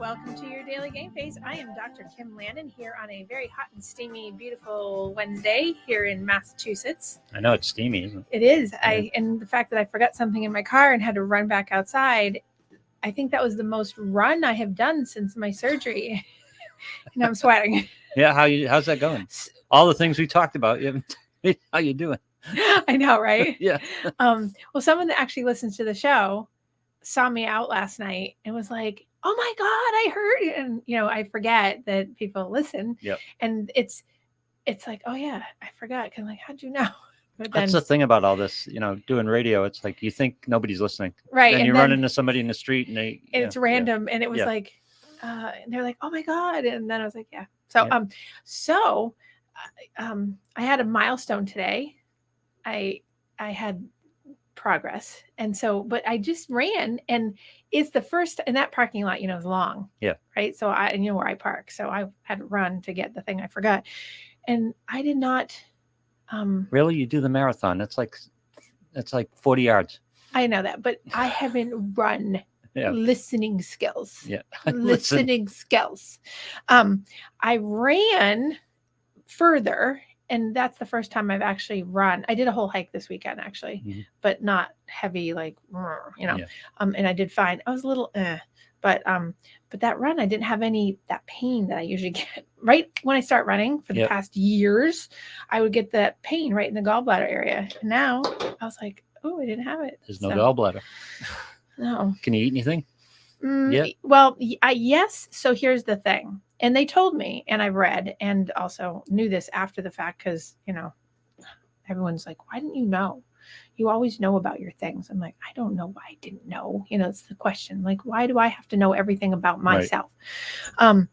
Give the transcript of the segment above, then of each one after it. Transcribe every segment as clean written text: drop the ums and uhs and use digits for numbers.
welcome to your Daily Gameface. I am Dr. Kim Lannon here on a very hot and steamy, beautiful Wednesday here in Massachusetts. I know it's steamy, isn't it? It is. Yeah. And the fact that I forgot something in my car and had to run back outside, I think that was the most run I have done since my surgery. And I'm sweating. Yeah, how's that going? All the things we talked about, you haven't told me how you doing? I know, right? Yeah. Well, someone that actually listens to the show saw me out last night and was like, "Oh my God, I heard it." And I forget that people listen. Yep. And it's like, oh yeah, I forgot. Cause like, how'd you know? But That's the thing about all this, doing radio. It's like you think nobody's listening. Right. And you run into somebody in the street and it's random. And it was like, and they're like, "Oh my God." And then I was like, yeah. So, I had a milestone today. I had progress. And so, but I just ran, and it's the first, and that parking lot, is long. Yeah. Right. So and where I park. So I had to run to get the thing I forgot. And I did not. Really? You do the marathon. It's like 40 yards. I know that, but I haven't run. Yeah. Listening skills. Yeah. Listening skills. I ran further, and that's the first time I've actually run. I did a whole hike this weekend, actually, but not heavy, like, Yeah. And I did fine. I was a little, but that run, I didn't have that pain that I usually get right when I start running for the past years. I would get that pain right in the gallbladder area. And now I was like, oh, I didn't have it. There's no gallbladder. No. Can you eat anything? Yeah. Well, yes. So here's the thing. And they told me, and I read, and also knew this after the fact, because, everyone's like, why didn't you know? You always know about your things. I'm like, I don't know why I didn't know. It's the question. Like, why do I have to know everything about myself? Right.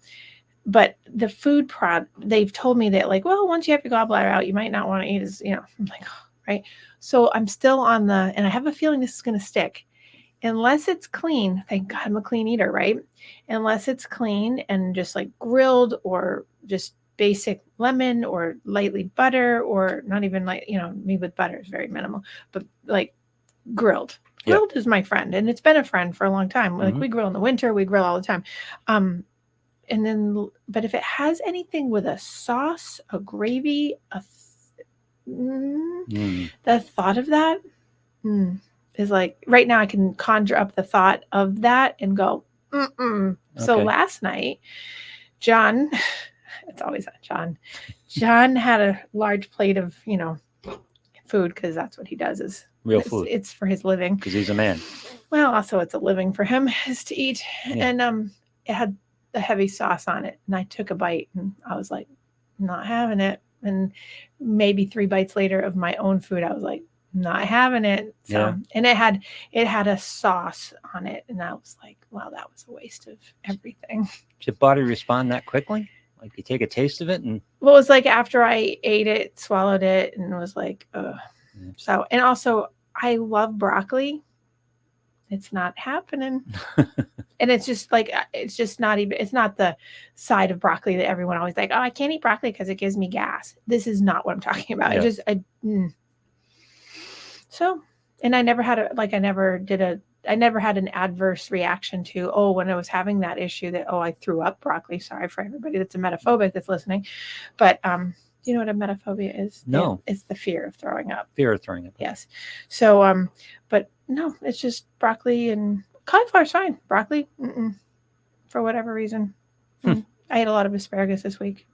But the food they've told me that, like, well, once you have your gallbladder out, you might not want to eat as, I'm like, oh, right. So I'm still on and I have a feeling this is going to stick. Unless it's clean, thank God I'm a clean eater, right? Unless it's clean and just like grilled, or just basic lemon, or lightly butter, or not even like, me with butter is very minimal, but like grilled. Grilled is my friend, and it's been a friend for a long time. Like we grill in the winter, we grill all the time. And then, but if it has anything with a sauce, a gravy, the thought of that, is like, right now I can conjure up the thought of that and go, Okay. So last night, John, it's always on John had a large plate of, food, because that's what he does, is real food. It's for his living. Because he's a man. Well, also it's a living for him, is to eat. Yeah. And it had a heavy sauce on it. And I took a bite, and I was like, not having it. And maybe 3 bites later of my own food, I was like, not having it. So, and it had a sauce on it, and I was like, wow, that was a waste of everything. Did your body respond that quickly? Like, you take a taste of it, and well, it was like after I ate it, swallowed it, and was like, ugh. Yeah. So, and also I love broccoli. It's not happening. And it's just like, it's just not even, it's not the side of broccoli that everyone always like, oh, I can't eat broccoli because it gives me gas. This is not what I'm talking about. Yeah. So, and I never had I never had an adverse reaction to, when I was having that issue that, I threw up broccoli. Sorry for everybody that's a metaphobic that's listening. But, do you know what a metaphobia is? No. It's the fear of throwing up. Fear of throwing up. Yes. So, but no, it's just broccoli, and cauliflower's fine. Broccoli, for whatever reason. I ate a lot of asparagus this week.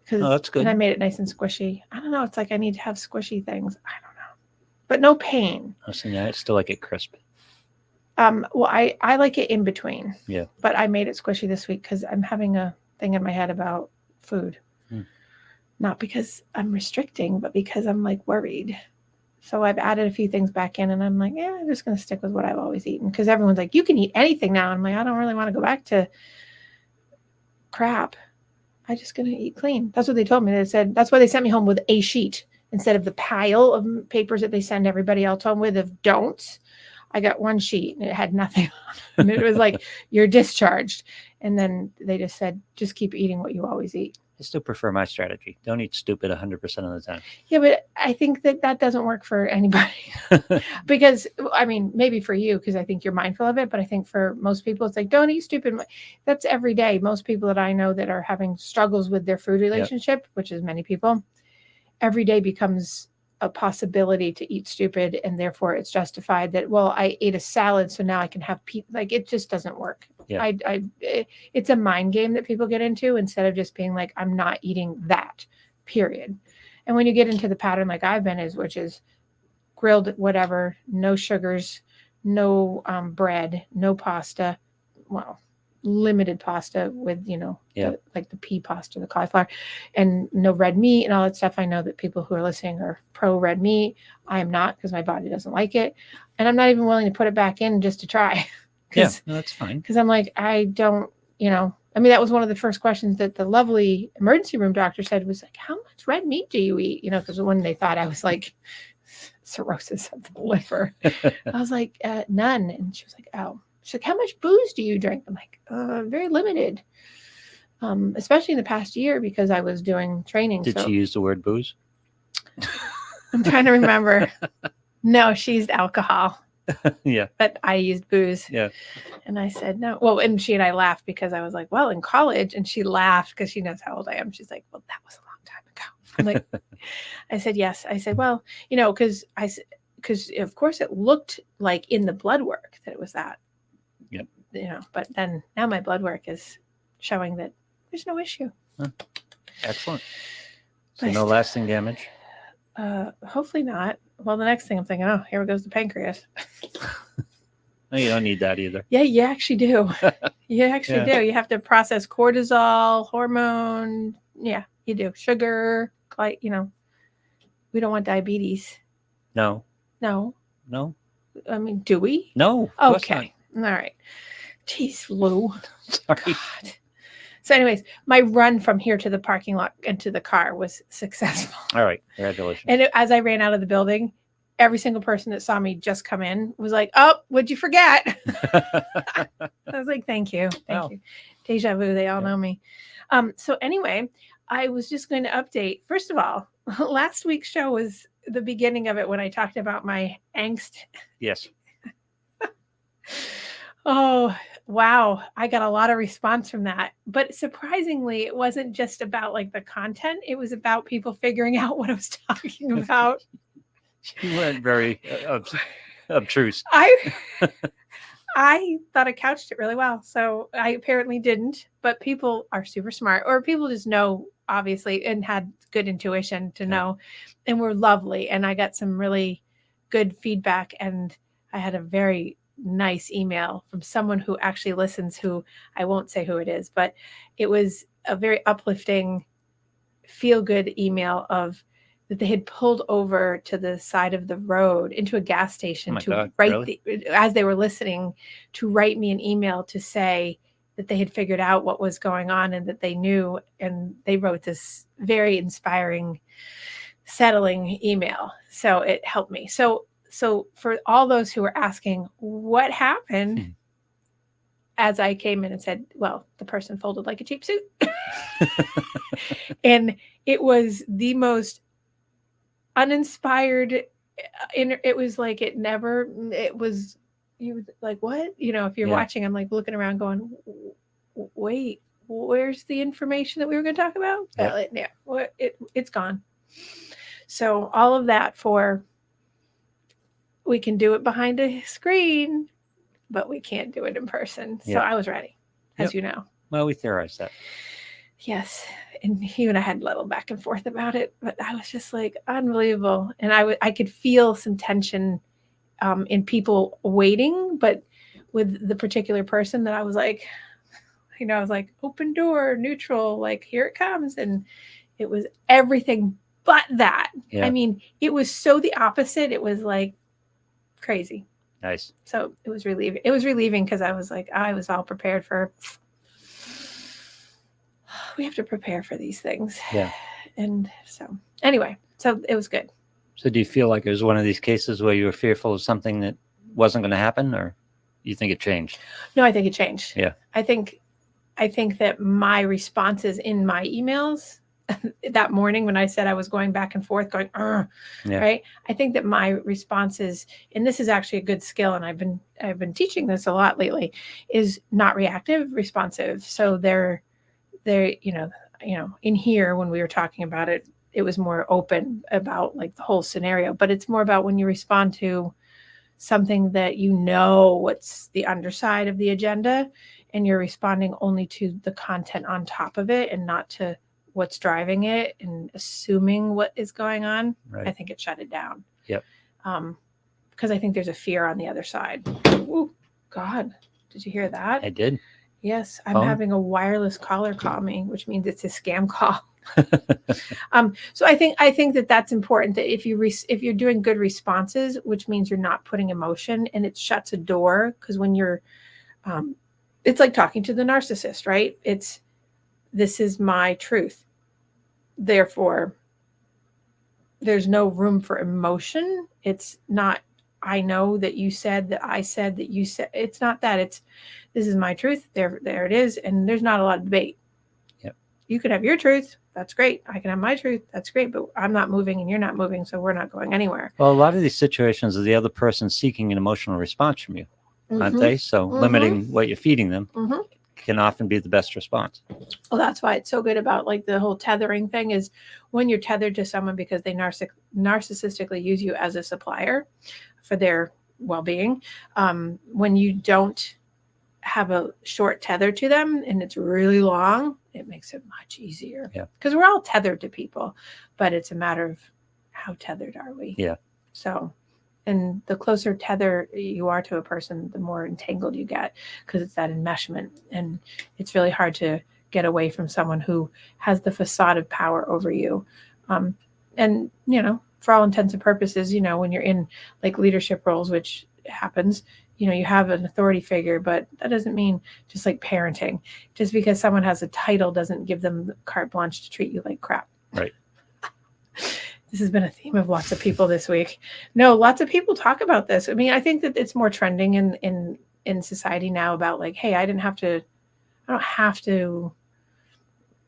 That's good. And I made it nice and squishy. I don't know. It's like I need to have squishy things. I don't know. But no pain. I still like it crisp. Well, I like it in between. Yeah. But I made it squishy this week because I'm having a thing in my head about food. Not because I'm restricting, but because I'm like worried. So I've added a few things back in, and I'm like, I'm just going to stick with what I've always eaten. Because everyone's like, you can eat anything now. And I'm like, I don't really want to go back to crap. I'm just going to eat clean. That's what they told me. They said, that's why they sent me home with a sheet instead of the pile of papers that they send everybody else home with of don'ts. I got one sheet, and it had nothing on it. And it was like, you're discharged. And then they just said, just keep eating what you always eat. I still prefer my strategy. Don't eat stupid 100% of the time. Yeah, but I think that doesn't work for anybody. Because, I mean, maybe for you, because I think you're mindful of it, but I think for most people, it's like, don't eat stupid. That's every day. Most people that I know that are having struggles with their food relationship, which is many people, every day becomes a possibility to eat stupid, and therefore it's justified that, well, I ate a salad, so now I can have like, it just doesn't work. Yeah. It's a mind game that people get into instead of just being like, I'm not eating that, period. And when you get into the pattern like I've been which is grilled whatever, no sugars, no bread, no pasta, well, limited pasta with, like the pea pasta, the cauliflower, and no red meat and all that stuff. I know that people who are listening are pro red meat. I am not, because my body doesn't like it. And I'm not even willing to put it back in just to try. Yeah, no, that's fine. Because I'm like, I don't, I mean, that was one of the first questions that the lovely emergency room doctor said, was like, how much red meat do you eat? Because when they thought I was like cirrhosis of the liver, I was like, none. And she was like, oh. She's like, how much booze do you drink? I'm like, very limited. Especially in the past year, because I was doing training. Did she use the word booze? I'm trying to remember. No, she used alcohol. Yeah. But I used booze. Yeah. And I said, no. Well, and she and I laughed because I was like, well, in college. And she laughed because she knows how old I am. She's like, well, that was a long time ago. I'm like, I said, yes. I said, well, because of course it looked like in the blood work that it was that. Yep. But then now my blood work is showing that there's no issue. Huh. Excellent. So no lasting damage? Hopefully not. Well, the next thing I'm thinking, oh, here goes the pancreas. No, you don't need that either. Yeah, you actually do. You actually do. You have to process cortisol, hormone. Yeah, you do. Sugar, we don't want diabetes. No. No. No. I mean, do we? No. Okay. All right. Jeez, Lou. Sorry. God. So anyways, my run from here to the parking lot and to the car was successful. All right. Congratulations. And as I ran out of the building, every single person that saw me just come in was like, oh, what'd you forget? I was like, thank you. Thank you. Deja vu. They all know me. So anyway, I was just going to update. First of all, last week's show was the beginning of it when I talked about my angst. Yes. Oh, wow. I got a lot of response from that. But surprisingly, it wasn't just about like the content. It was about people figuring out what I was talking about. You went very obtruse. I thought I couched it really well. So I apparently didn't. But people are super smart, or people just know, obviously, and had good intuition to know, and were lovely. And I got some really good feedback. And I had a very nice email from someone who actually listens, who I won't say who it is, but it was a very uplifting, feel good email of that they had pulled over to the side of the road into a gas station as they were listening, to write me an email to say that they had figured out what was going on and that they knew. And they wrote this very inspiring, settling email. So it helped me. So for all those who were asking what happened, as I came in and said, well, the person folded like a cheap suit. And it was the most uninspired. It was like, you like, what? If you're watching, I'm like looking around going, wait, where's the information that we were going to talk about? It's gone. So all of that we can do it behind a screen, but we can't do it in person. So I was ready, as you know. Well, we theorized that. Yes. And he and I had a little back and forth about it, but I was just like, unbelievable. And I could feel some tension in people waiting, but with the particular person that I was like, I was like, open door, neutral, like, here it comes. And it was everything but that. Yeah. I mean, it was so the opposite. It was like crazy. Nice. So it was relieving. It was relieving because I was like, I was all prepared for. We have to prepare for these things. Yeah. And so anyway, so it was good. So do you feel like it was one of these cases where you were fearful of something that wasn't going to happen, or you think it changed? No, I think it changed. Yeah. I think I think that my responses in my emails that morning when I said I was going back and forth, going, right? I think that my responses, and this is actually a good skill, and I've been teaching this a lot lately, is not reactive, responsive. So they're in here when we were talking about it, it was more open about like the whole scenario, but it's more about when you respond to something that what's the underside of the agenda, and you're responding only to the content on top of it and not to what's driving it and assuming what is going on. Right. I think it shut it down. Yep. Because I think there's a fear on the other side. Ooh, God, did you hear that? I did. Yes, I'm having a wireless caller call me, which means it's a scam call. So I think that that's important, that if you're doing good responses, which means you're not putting emotion, and it shuts a door, because when you're it's like talking to the narcissist, right? This is my truth, therefore there's no room for emotion. It's not, I know that you said that I said that you said. It's not that. It's, this is my truth. There it is. And there's not a lot of debate. Yep. You could have your truth. That's great. I can have my truth. That's great. But I'm not moving and you're not moving. So we're not going anywhere. Well, a lot of these situations are the other person seeking an emotional response from you, aren't they? So limiting what you're feeding them can often be the best response. Well, that's why it's so good about like the whole tethering thing, is when you're tethered to someone because they narcissistically use you as a supplier for their well-being. When you don't have a short tether to them and it's really long, it makes it much easier. Yeah. Because we're all tethered to people, but it's a matter of how tethered are we? Yeah. So, and the closer tether you are to a person, the more entangled you get, because it's that enmeshment. And it's really hard to get away from someone who has the facade of power over you. And, for all intents and purposes, when you're in like leadership roles, which happens, you have an authority figure, but that doesn't mean, just like parenting, just because someone has a title doesn't give them carte blanche to treat you like crap. Right. This has been a theme of lots of people this week. No, lots of people talk about this. I mean, I think that it's more trending in society now about like, hey, I don't have to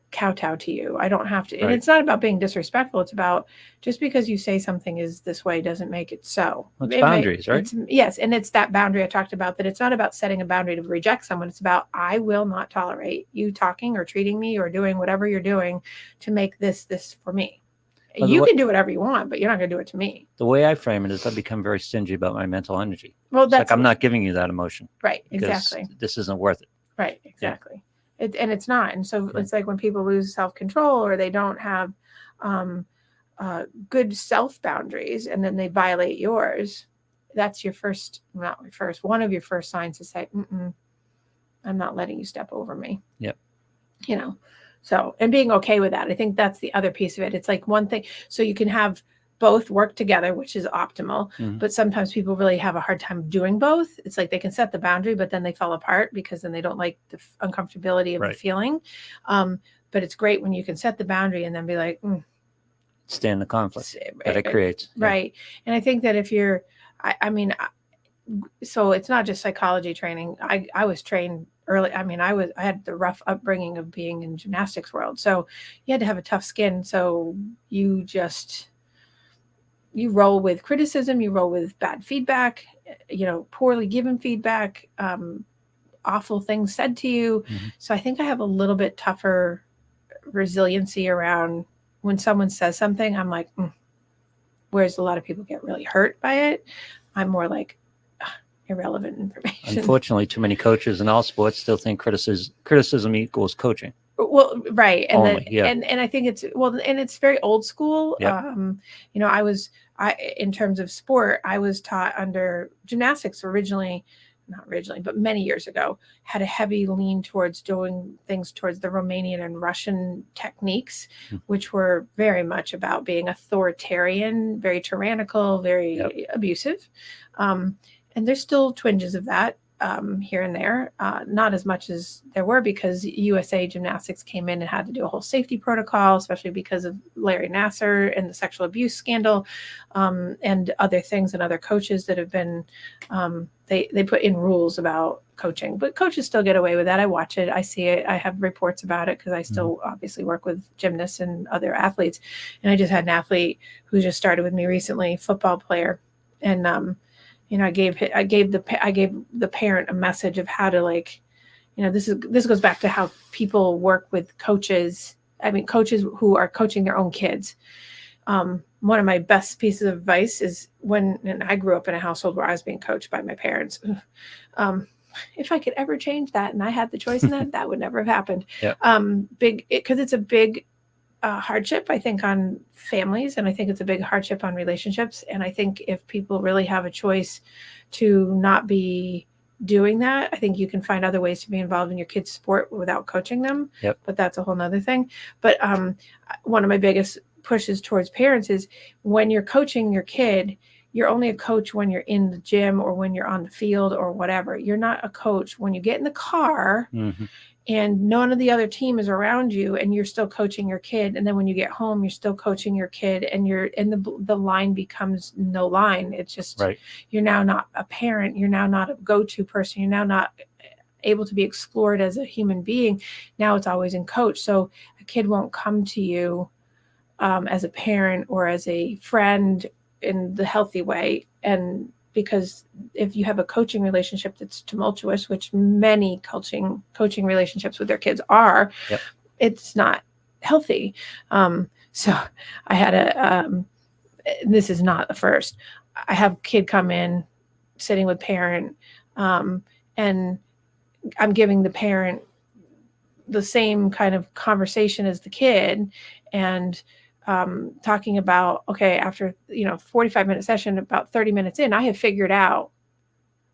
kowtow to you. I don't have to. And it's not about being disrespectful. It's about, just because you say something is this way doesn't make it so. It's boundaries, right? Yes. And it's that boundary I talked about, that it's not about setting a boundary to reject someone. It's about, I will not tolerate you talking or treating me or doing whatever you're doing to make this for me. Well, you can do whatever you want, but you're not going to do it to me. The way I frame it is I become very stingy about my mental energy. Well, that's like, I'm not giving you that emotion. Right. Exactly. This isn't worth it. Right. Exactly. Yeah. And it's not. And so it's like when people lose self-control, or they don't have good self boundaries, and then they violate yours. That's one of your first signs to say, I'm not letting you step over me. Yep. So, and being okay with that. I think that's the other piece of it. It's like one thing. So you can have both work together, which is optimal. But sometimes people really have a hard time doing both. It's like they can set the boundary, but then they fall apart because then they don't like the uncomfortability of the feeling. But it's great when you can set the boundary and then be like, stand the conflict that it creates. Right. And I think that if you're, so it's not just psychology training. I was trained early. I had the rough upbringing of being in gymnastics world. So you had to have a tough skin. So you roll with criticism, you roll with bad feedback, poorly given feedback, awful things said to you. So I think I have a little bit tougher resiliency around when someone says something, I'm like, whereas a lot of people get really hurt by it. I'm more like, irrelevant information. Unfortunately, too many coaches in all sports still think criticism equals coaching. Well, right. And only, and I think it's very old school. Yep. In terms of sport, I was taught under gymnastics but many years ago, had a heavy lean towards doing things towards the Romanian and Russian techniques, which were very much about being authoritarian, very tyrannical, very abusive. And there's still twinges of that here and there, not as much as there were because USA Gymnastics came in and had to do a whole safety protocol, especially because of Larry Nassar and the sexual abuse scandal, and other things and other coaches that have been, they put in rules about coaching, but coaches still get away with that. I watch it. I see it. I have reports about it because I still obviously work with gymnasts and other athletes. And I just had an athlete who just started with me recently, football player. And, I gave the parent a message of how to, like, this goes back to how people work with coaches. I mean, coaches who are coaching their own kids. One of my best pieces of advice is and I grew up in a household where I was being coached by my parents. If I could ever change that and I had the choice in that would never have happened. Yep. Because it's a big hardship, I think, on families, and I think it's a big hardship on relationships. And I think if people really have a choice to not be doing that, I think you can find other ways to be involved in your kids' sport without coaching them. Yep. But that's a whole nother thing. But one of my biggest pushes towards parents is when you're coaching your kid, you're only a coach when you're in the gym or when you're on the field or whatever. You're not a coach when you get in the car and none of the other team is around you and you're still coaching your kid. And then when you get home, you're still coaching your kid and the line becomes no line. It's just, You're now not a parent. You're now not a go-to person. You're now not able to be explored as a human being. Now it's always in coach. So a kid won't come to you as a parent or as a friend in the healthy way. And because if you have a coaching relationship that's tumultuous, which many coaching relationships with their kids are, it's not healthy. So I had this is not the first. I have kid come in sitting with parent, and I'm giving the parent the same kind of conversation as the kid, and talking about, okay, after 45-minute session, about 30 minutes in, I have figured out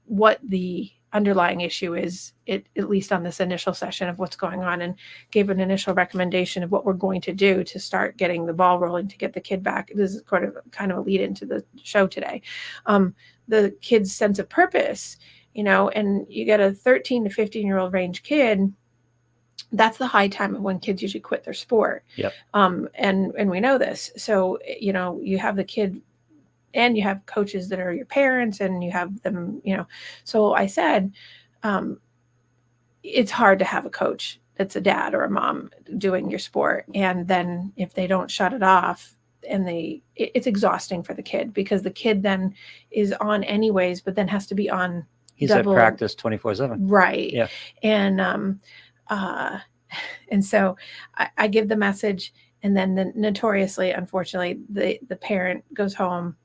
what the underlying issue is, at least on this initial session of what's going on, and gave an initial recommendation of what we're going to do to start getting the ball rolling to get the kid back. This is kind of a lead into the show today. The kid's sense of purpose, and you get a 13 to 15-year-old range kid. That's the high time of when kids usually quit their sport. Yep. And we know this. So, you have the kid and you have coaches that are your parents and you have them, So I said, it's hard to have a coach that's a dad or a mom doing your sport. And then if they don't shut it off, and it's exhausting for the kid because the kid then is on anyways, but then has to be on. He's at practice 24/7. Right. Yeah. And so I give the message, and then notoriously, unfortunately, the parent goes home,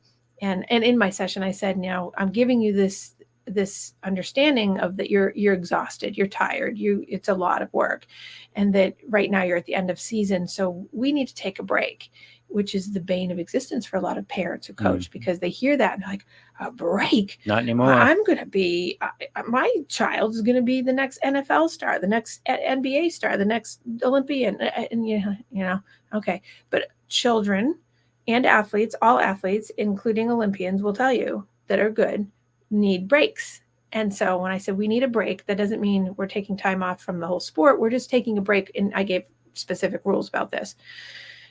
and in my session, I said, I'm giving you this understanding of that you're exhausted, you're tired, it's a lot of work, and that right now you're at the end of season, so we need to take a break, which is the bane of existence for a lot of parents who coach, because they hear that and they're like, a break? Not anymore. I'm going to be, my child is going to be the next NFL star, the next NBA star, the next Olympian. And okay. But children and athletes, all athletes, including Olympians, will tell you that are good, need breaks. And so when I said we need a break, that doesn't mean we're taking time off from the whole sport. We're just taking a break. And I gave specific rules about this.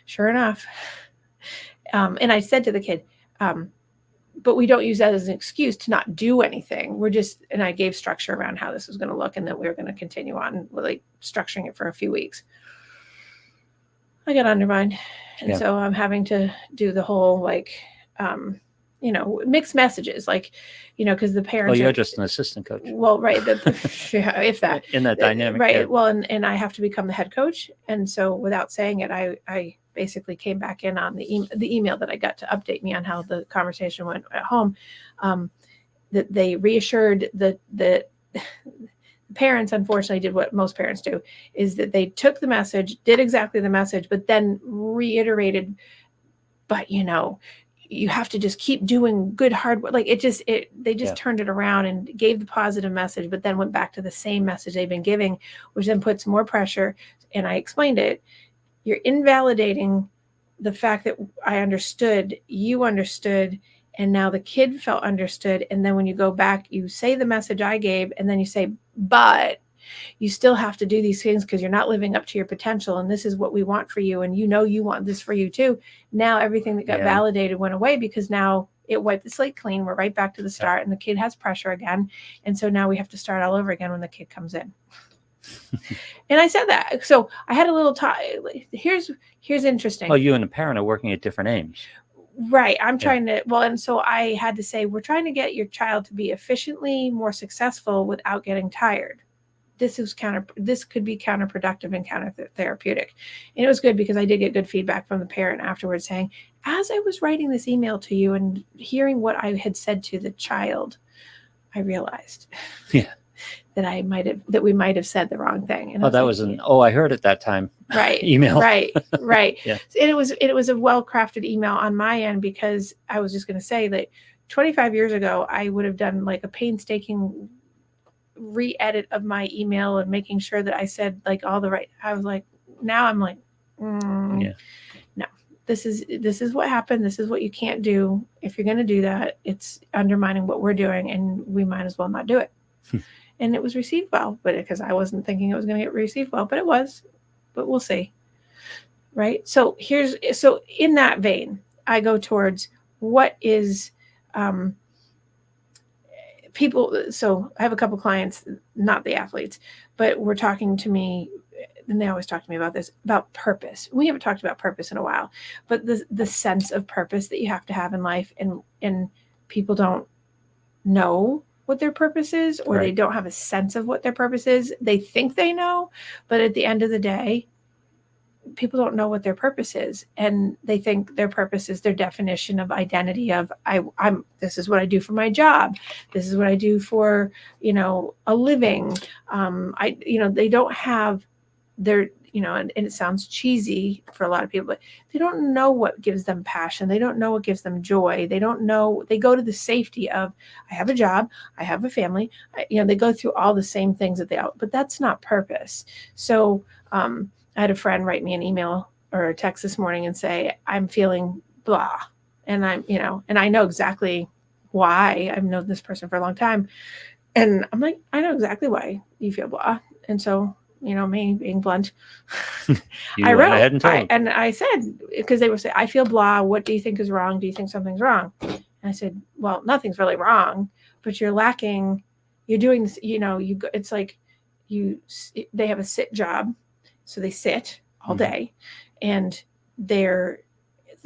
Sure enough. And I said to the kid, but we don't use that as an excuse to not do anything. And I gave structure around how this was going to look, and that we were going to continue on like structuring it for a few weeks. I got undermined. And so I'm having to do the whole, mixed messages, because the parents. Well, you're just an assistant coach. Well, right. If that. In that dynamic. Right. Yeah. Well, and I have to become the head coach. And so without saying it, I basically came back in on the email that I got to update me on how the conversation went at home, that they reassured that parents, unfortunately, did what most parents do, is that they took the message, did exactly the message, but then reiterated, but you have to just keep doing good hard work. They just turned it around and gave the positive message, but then went back to the same message they've been giving, which then puts more pressure. And I explained it. You're invalidating the fact that I understood, you understood, And now the kid felt understood. And then when you go back, you say the message I gave, and then you say, but you still have to do these things because you're not living up to your potential. And this is what we want for you. And you want this for you too. Now everything that got validated went away because now it wiped the slate clean. We're right back to the start, and the kid has pressure again. And so now we have to start all over again when the kid comes in. And I said that. So I had a little talk. Here's interesting. Well, you and the parent are working at different aims. Right. I'm trying to, and so I had to say, we're trying to get your child to be efficiently more successful without getting tired. This could be counterproductive and counter-therapeutic. And it was good because I did get good feedback from the parent afterwards saying, as I was writing this email to you and hearing what I had said to the child, I realized that we might have said the wrong thing. And I heard it that time. Right. Email. Right. Yeah. And it was a well-crafted email on my end because I was just going to say that 25 years ago, I would have done like a painstaking re-edit of my email and making sure that I said like all the right. I was like, now I'm like, no, this is what happened. This is what you can't do. If you're going to do that, it's undermining what we're doing, and we might as well not do it. And it was received well, but because I wasn't thinking it was going to get received well, but it was. But we'll see. Right. So in that vein, I go towards what is people. So I have a couple clients, not the athletes, but were talking to me, and they always talk to me about this, about purpose. We haven't talked about purpose in a while, but the sense of purpose that you have to have in life, and people don't know what their purpose is, or they don't have a sense of what their purpose is. They think they know, but at the end of the day, people don't know what their purpose is, and they think their purpose is their definition of identity of I'm this is what I do for my job, this is what I do for a living. They don't have their and it sounds cheesy for a lot of people, but they don't know what gives them passion. They don't know what gives them joy. They don't know. They go to the safety of, I have a job, I have a family. They go through all the same things but that's not purpose. So I had a friend write me an email or a text this morning and say, I'm feeling blah. And and I know exactly why. I've known this person for a long time. And I'm like, I know exactly why you feel blah. And so me being blunt, I wrote ahead and I said, because they would say, I feel blah. What do you think is wrong? Do you think something's wrong? And I said, well, nothing's really wrong, but you're lacking. You're doing this. It's like they have a sit job, so they sit all day, and they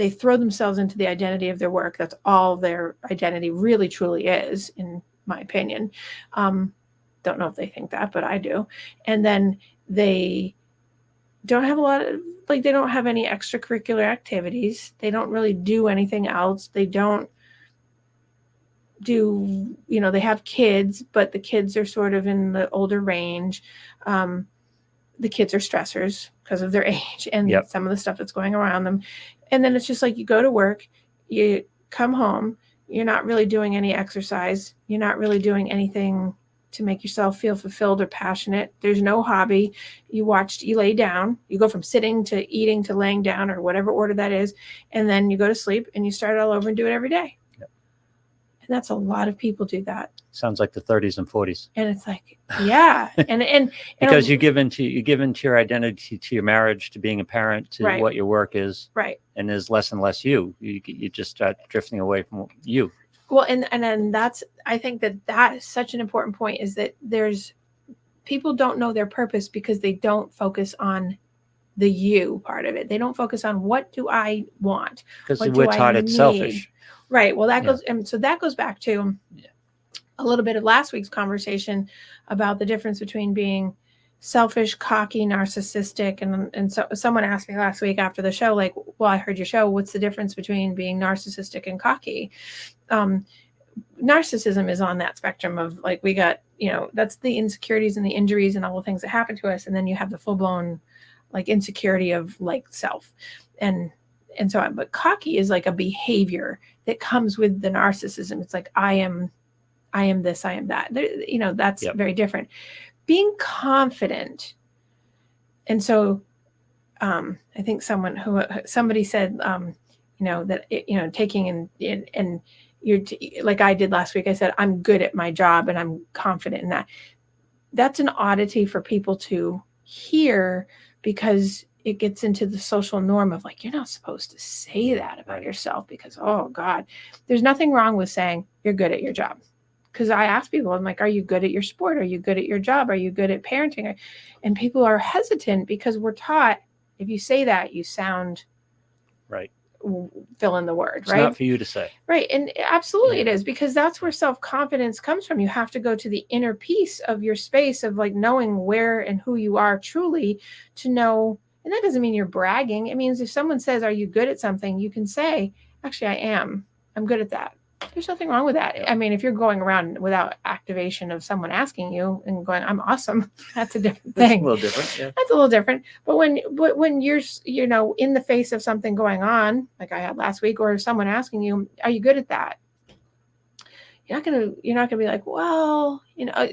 throw themselves into the identity of their work. That's all their identity really truly is, in my opinion. Don't know if they think that, but I do. And then they don't have a lot of, they don't have any extracurricular activities. They don't really do anything else. They don't do, they have kids, but the kids are sort of in the older range. The kids are stressors because of their age and some of the stuff that's going around them. And then it's just like, you go to work, you come home, you're not really doing any exercise. You're not really doing anything to make yourself feel fulfilled or passionate. There's no hobby. You lay down, you go from sitting to eating to laying down, or whatever order that is. And then you go to sleep and you start all over and do it every day. Yep. And that's a lot of people do that. Sounds like the 30s and 40s. And it's like, yeah. and because you give into your identity, to your marriage, to being a parent, to what your work is. Right. And there's less and less you just start drifting away from you. Well, and then I think that is such an important point, is that people don't know their purpose because they don't focus on the you part of it. They don't focus on, what do I want? Because we're taught it's selfish. Right. Well, that goes, and so that goes back to a little bit of last week's conversation about the difference between being selfish, cocky, narcissistic. And so someone asked me last week after the show, like, well, I heard your show, what's the difference between being narcissistic and cocky? Narcissism is on that spectrum of, like, we got, that's the insecurities and the injuries and all the things that happen to us. And then you have the full blown, like, insecurity of, like, self. And so on. But cocky is like a behavior that comes with the narcissism. It's like, I am this, I am that. That's very different. Being confident. And so I think somebody said, that, taking and like I did last week. I said, I'm good at my job and I'm confident in that. That's an oddity for people to hear because it gets into the social norm of like, you're not supposed to say that about yourself because, oh God, there's nothing wrong with saying you're good at your job. Because I ask people, I'm like, are you good at your sport? Are you good at your job? Are you good at parenting? And people are hesitant because we're taught if you say that, you sound right. Fill in the word, It's right? not for you to say. Right. And absolutely it is, because that's where self-confidence comes from. You have to go to the inner piece of your space of like knowing where and who you are truly to know. And that doesn't mean you're bragging. It means if someone says, are you good at something? You can say, actually, I am. I'm good at that. There's nothing wrong with that. I mean, if you're going around without activation of someone asking you and going, I'm awesome, that's a different thing. That's a little different. Yeah. That's a little different. But when you're, in the face of something going on, like I had last week, or someone asking you, are you good at that? You're not gonna be like, well,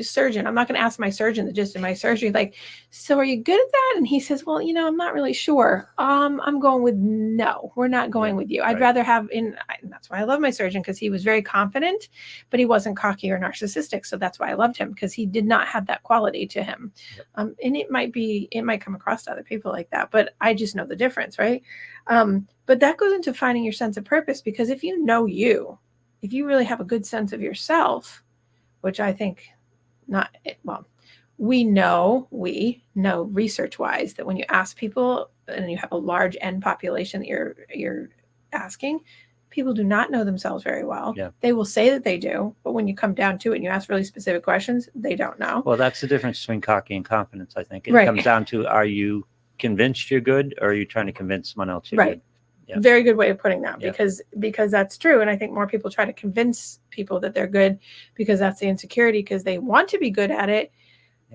surgeon. I'm not gonna ask my surgeon the gist of my surgery. Like, so are you good at that? And he says, well, I'm not really sure. I'm going with no. We're not going with you. I'd rather have and that's why I love my surgeon, because he was very confident, but he wasn't cocky or narcissistic. So that's why I loved him, because he did not have that quality to him. And it might come across to other people like that, but I just know the difference, right? But that goes into finding your sense of purpose, because if you know if you really have a good sense of yourself, which I think we know research wise that when you ask people and you have a large end population that you're asking, people do not know themselves very well. Yeah. They will say that they do, but when you come down to it and you ask really specific questions, they don't know. Well, that's the difference between cocky and confidence, I think. It comes down to, are you convinced you're good, or are you trying to convince someone else you're good? Yeah. Very good way of putting that, because that's true. And I think more people try to convince people that they're good because that's the insecurity, because they want to be good at it,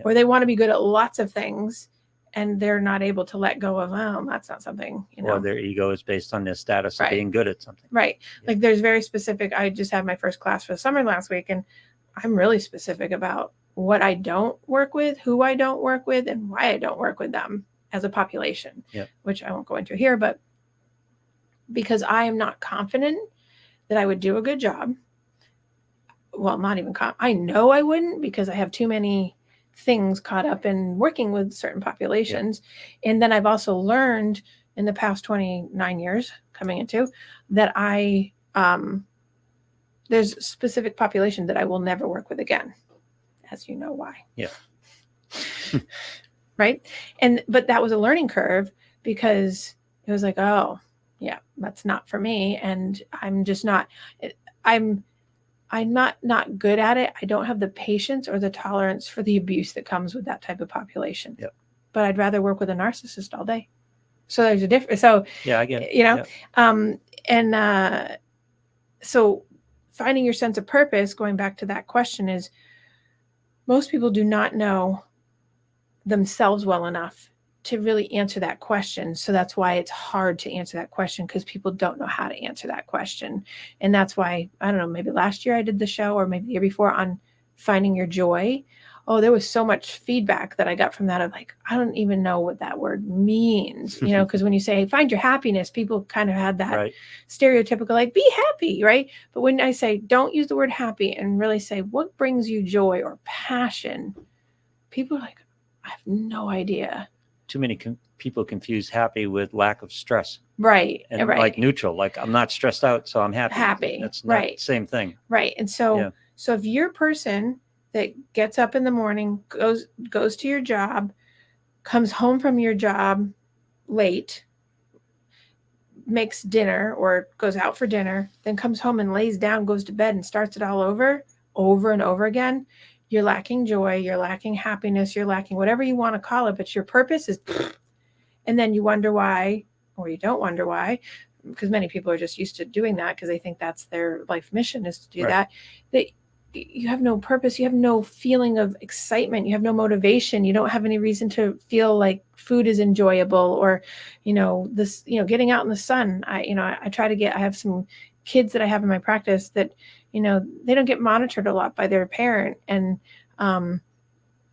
or they want to be good at lots of things, and they're not able to let go of, well, that's not something, Or their ego is based on their status of being good at something. Right. Yeah. Like there's very specific, I just had my first class for the summer last week, and I'm really specific about what I don't work with, who I don't work with, and why I don't work with them as a population, which I won't go into here, but because I am not confident that I would do a good job. Well, not even I know I wouldn't, because I have too many things caught up in working with certain populations. Yeah. And then I've also learned in the past 29 years coming into that there's a specific population that I will never work with again, as you know why. Yeah. Right. But that was a learning curve, because it was like, oh, yeah, that's not for me. And I'm just not, I'm not good at it. I don't have the patience or the tolerance for the abuse that comes with that type of population. Yep. But I'd rather work with a narcissist all day. So there's a difference. So, yeah, I get it. So finding your sense of purpose, going back to that question, is most people do not know themselves well enough to really answer that question. So that's why it's hard to answer that question, because people don't know how to answer that question. And that's why, I don't know, maybe last year I did the show, or maybe the year before, on finding your joy. Oh, there was so much feedback that I got from that of like, I don't even know what that word means, because when you say find your happiness, people kind of had that stereotypical, like, be happy, right? But when I say don't use the word happy and really say what brings you joy or passion, people are like, I have no idea. Too many people confuse happy with lack of stress. Right. And like neutral, like I'm not stressed out, so I'm happy. That's not the same thing. Right. And so if you're a person that gets up in the morning, goes to your job, comes home from your job late, makes dinner or goes out for dinner, then comes home and lays down, goes to bed and starts it all over and over again, you're lacking joy, you're lacking happiness, you're lacking whatever you want to call it, but your purpose is, and then you wonder why, or you don't wonder why, because many people are just used to doing that because they think that's their life mission, is to do that you have no purpose, you have no feeling of excitement, you have no motivation, you don't have any reason to feel like food is enjoyable, or getting out in the sun. I try to I have some kids that I have in my practice that they don't get monitored a lot by their parent, and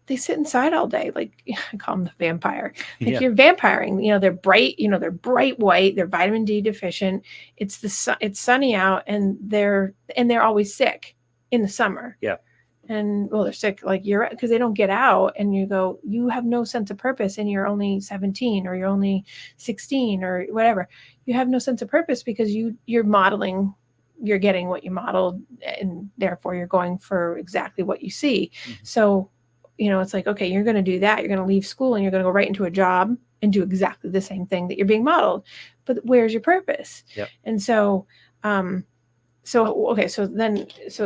they sit inside all day. Like I call them the vampire. Like Yeah. you're vampiring. They're bright. They're bright white. They're vitamin D deficient. It's sunny out, and they're always sick in the summer. Yeah. And well, they're sick like because they don't get out. And you go, you have no sense of purpose, and you're only 17 or you're only 16 or whatever. You have no sense of purpose because you're modeling. You're getting what you modeled, and therefore you're going for exactly what you see. Mm-hmm. So, it's like, okay, you're going to do that. You're going to leave school and you're going to go right into a job and do exactly the same thing that you're being modeled. But where's your purpose? Yep. And so, so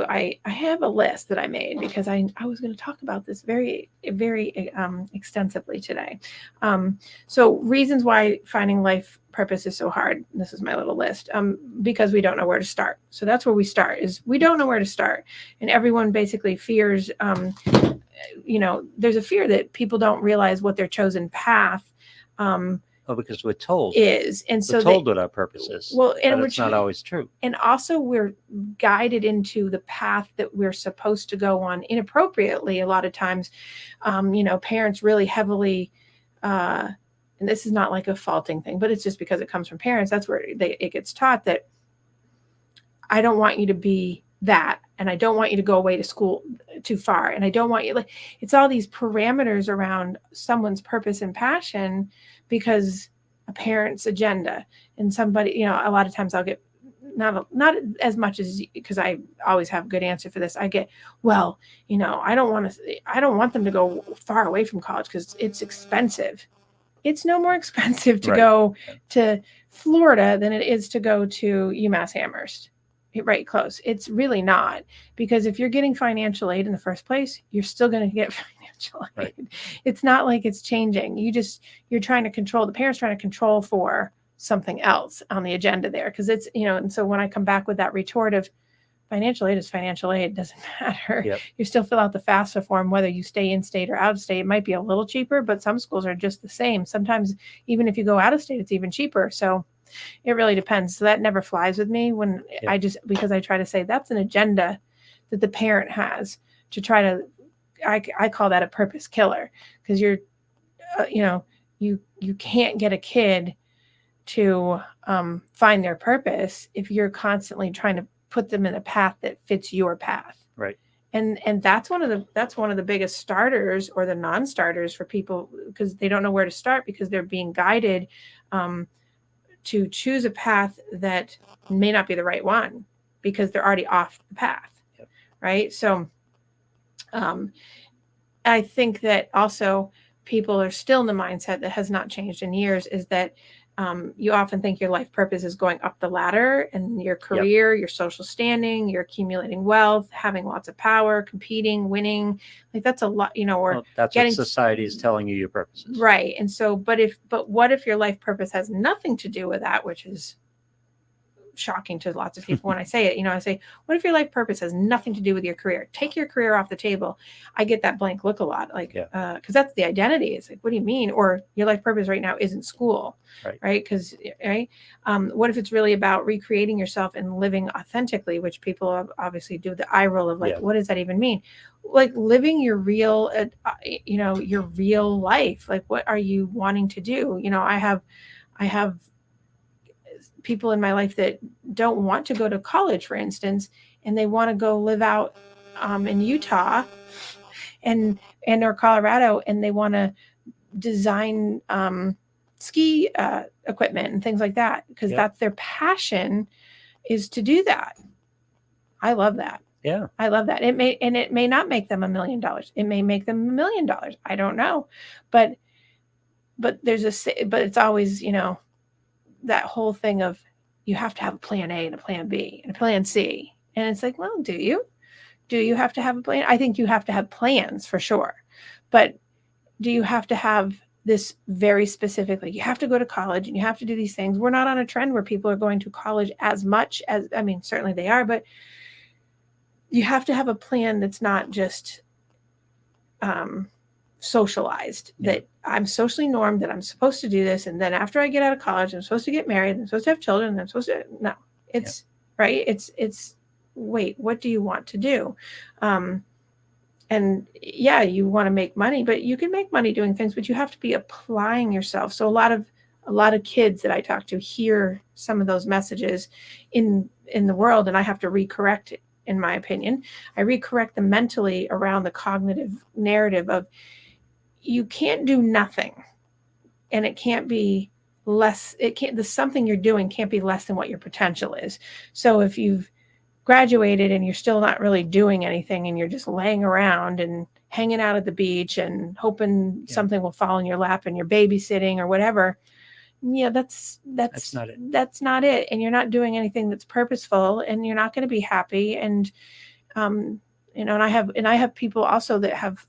I have a list that I made because I was going to talk about this very, very extensively today. So reasons why finding life purpose is so hard. This is my little list. Because we don't know where to start. So that's where we start, is we don't know where to start. And everyone basically fears, there's a fear that people don't realize what their chosen path because we're told is, and so we're told what our purpose is. Well, and it's not always true. And also, we're guided into the path that we're supposed to go on inappropriately. A lot of times, parents really heavily, and this is not like a faulting thing, but it's just because it comes from parents. That's where it gets taught that I don't want you to be that, and I don't want you to go away to school too far, and I don't want you it's all these parameters around someone's purpose and passion because a parent's agenda. And somebody, a lot of times I'll get not as much as, because I always have a good answer for this. I get, well, I don't want them to go far away from college because it's expensive. It's no more expensive to go to Florida than it is to go to UMass Amherst. Right, close. It's really not, because if you're getting financial aid in the first place, you're still going to get financial aid. Right. It's not like it's changing. You're trying to control, the parents trying to control for something else on the agenda there. Because it's, and so when I come back with that retort of financial aid is financial aid, it doesn't matter. Yep. You still fill out the FAFSA form, whether you stay in state or out of state. It might be a little cheaper, but some schools are just the same. Sometimes even if you go out of state, it's even cheaper. So it really depends. So that never flies with me when because I try to say that's an agenda that the parent has to try to, I call that a purpose killer, because you're, you can't get a kid to find their purpose if you're constantly trying to put them in a path that fits your path. Right. And that's one of the biggest starters, or the non-starters for people, because they don't know where to start because they're being guided to choose a path that may not be the right one because they're already off the path. Yep. Right. So I think that also people are still in the mindset that has not changed in years, is that you often think your life purpose is going up the ladder, and your career, your social standing, you're accumulating wealth, having lots of power, competing, winning. Like that's a lot, or that's what society is telling you your purpose is. Right. And so, but what if your life purpose has nothing to do with that, which is shocking to lots of people when I say it. I say, what if your life purpose has nothing to do with your career? Take your career off the table. I get that blank look a lot, like, because that's the identity. It's like, what do you mean? Or your life purpose right now isn't school, right? Because, what if it's really about recreating yourself and living authentically, which people obviously do the eye roll of like, what does that even mean? Like living your real, your real life. Like, what are you wanting to do? I have people in my life that don't want to go to college, for instance, and they want to go live out in Utah and or Colorado, and they want to design ski equipment and things like that, because that's their passion, is to do that. I love that. Yeah, I love that. It may not make them $1 million. It may make them $1 million. I don't know, but it's always, that whole thing of you have to have a plan A and a plan B and a plan C. And it's like, well, do you have to have a plan? I think you have to have plans for sure. But do you have to have this very specifically? You have to go to college and you have to do these things. We're not on a trend where people are going to college as much as, certainly they are, but you have to have a plan that's not just socialized, that I'm socially normed, that I'm supposed to do this, and then after I get out of college I'm supposed to get married, I'm supposed to have children, and I'm supposed to, no, it's right, it's wait, what do you want to do? And yeah, you want to make money, but you can make money doing things, but you have to be applying yourself. So a lot of kids that I talk to hear some of those messages in the world, and I have to recorrect it, in my opinion. I recorrect them mentally around the cognitive narrative of you can't do nothing, and it can't be less. It can't, the something you're doing can't be less than what your potential is. So if you've graduated and you're still not really doing anything and you're just laying around and hanging out at the beach and hoping something will fall in your lap and you're babysitting or whatever, yeah, that's not it. That's not it. And you're not doing anything that's purposeful, and you're not going to be happy. And and I have people also that have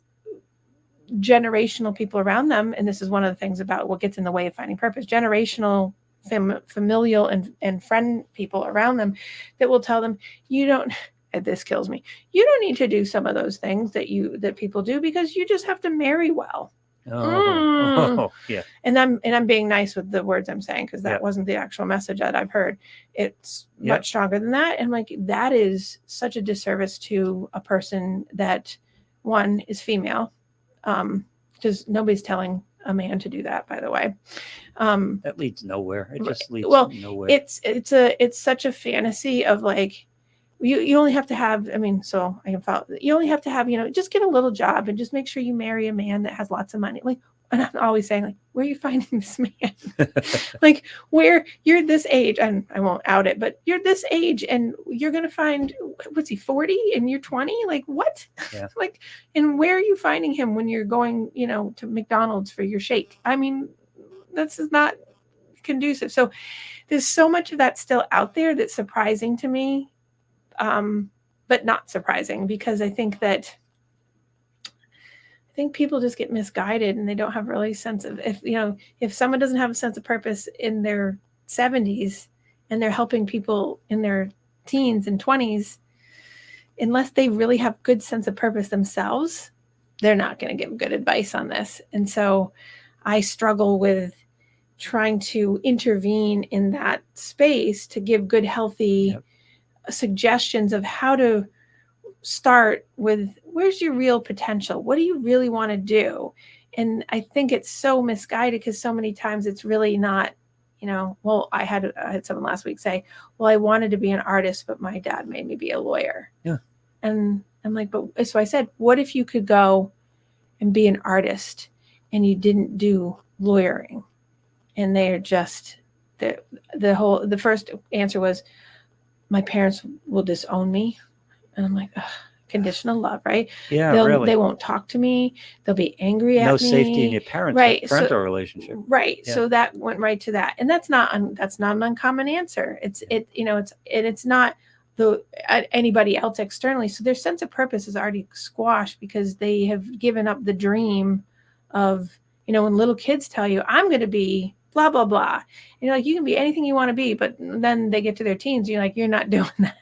generational people around them, and this is one of the things about what gets in the way of finding purpose. Generational familial and friend people around them that will tell them, you don't, this kills me, you don't need to do some of those things that people do, because you just have to marry well. Yeah. And I'm being nice with the words I'm saying, because that wasn't the actual message that I've heard. It's much stronger than that. And like, that is such a disservice to a person that, one, is female, because nobody's telling a man to do that, by the way. That leads nowhere. It just leads nowhere. It's such a fantasy of like, you only have to have, I mean, so I can follow, you only have to have, just get a little job and just make sure you marry a man that has lots of money. Like, and I'm always saying, like, where are you finding this man? Like, where you're this age, and I won't out it, but you're this age and you're going to find, what's he, 40 and you're 20? Like, what? Yeah. Like, and where are you finding him when you're going, to McDonald's for your shake? I mean, this is not conducive. So there's so much of that still out there that's surprising to me. But not surprising, because I think people just get misguided, and they don't have really sense of, if someone doesn't have a sense of purpose in their 70s and they're helping people in their teens and 20s, unless they really have good sense of purpose themselves, they're not going to give good advice on this. And so I struggle with trying to intervene in that space to give good, healthy suggestions of how to start with, where's your real potential? What do you really want to do? And I think it's so misguided, because so many times it's really not, well, I had someone last week say, well, I wanted to be an artist, but my dad made me be a lawyer. Yeah. And I'm like, but so I said, what if you could go and be an artist and you didn't do lawyering? And they're just, the first answer was, my parents will disown me. And I'm like, ugh, conditional love, right? Yeah, really. They won't talk to me. They'll be angry at me. No safety in your parental relationship. Right. Yeah. So that went right to that. And that's not an uncommon answer. It's not anybody else externally. So their sense of purpose is already squashed, because they have given up the dream of, when little kids tell you, I'm going to be blah, blah, blah. And you're like, you can be anything you want to be, but then they get to their teens, you're like, you're not doing that.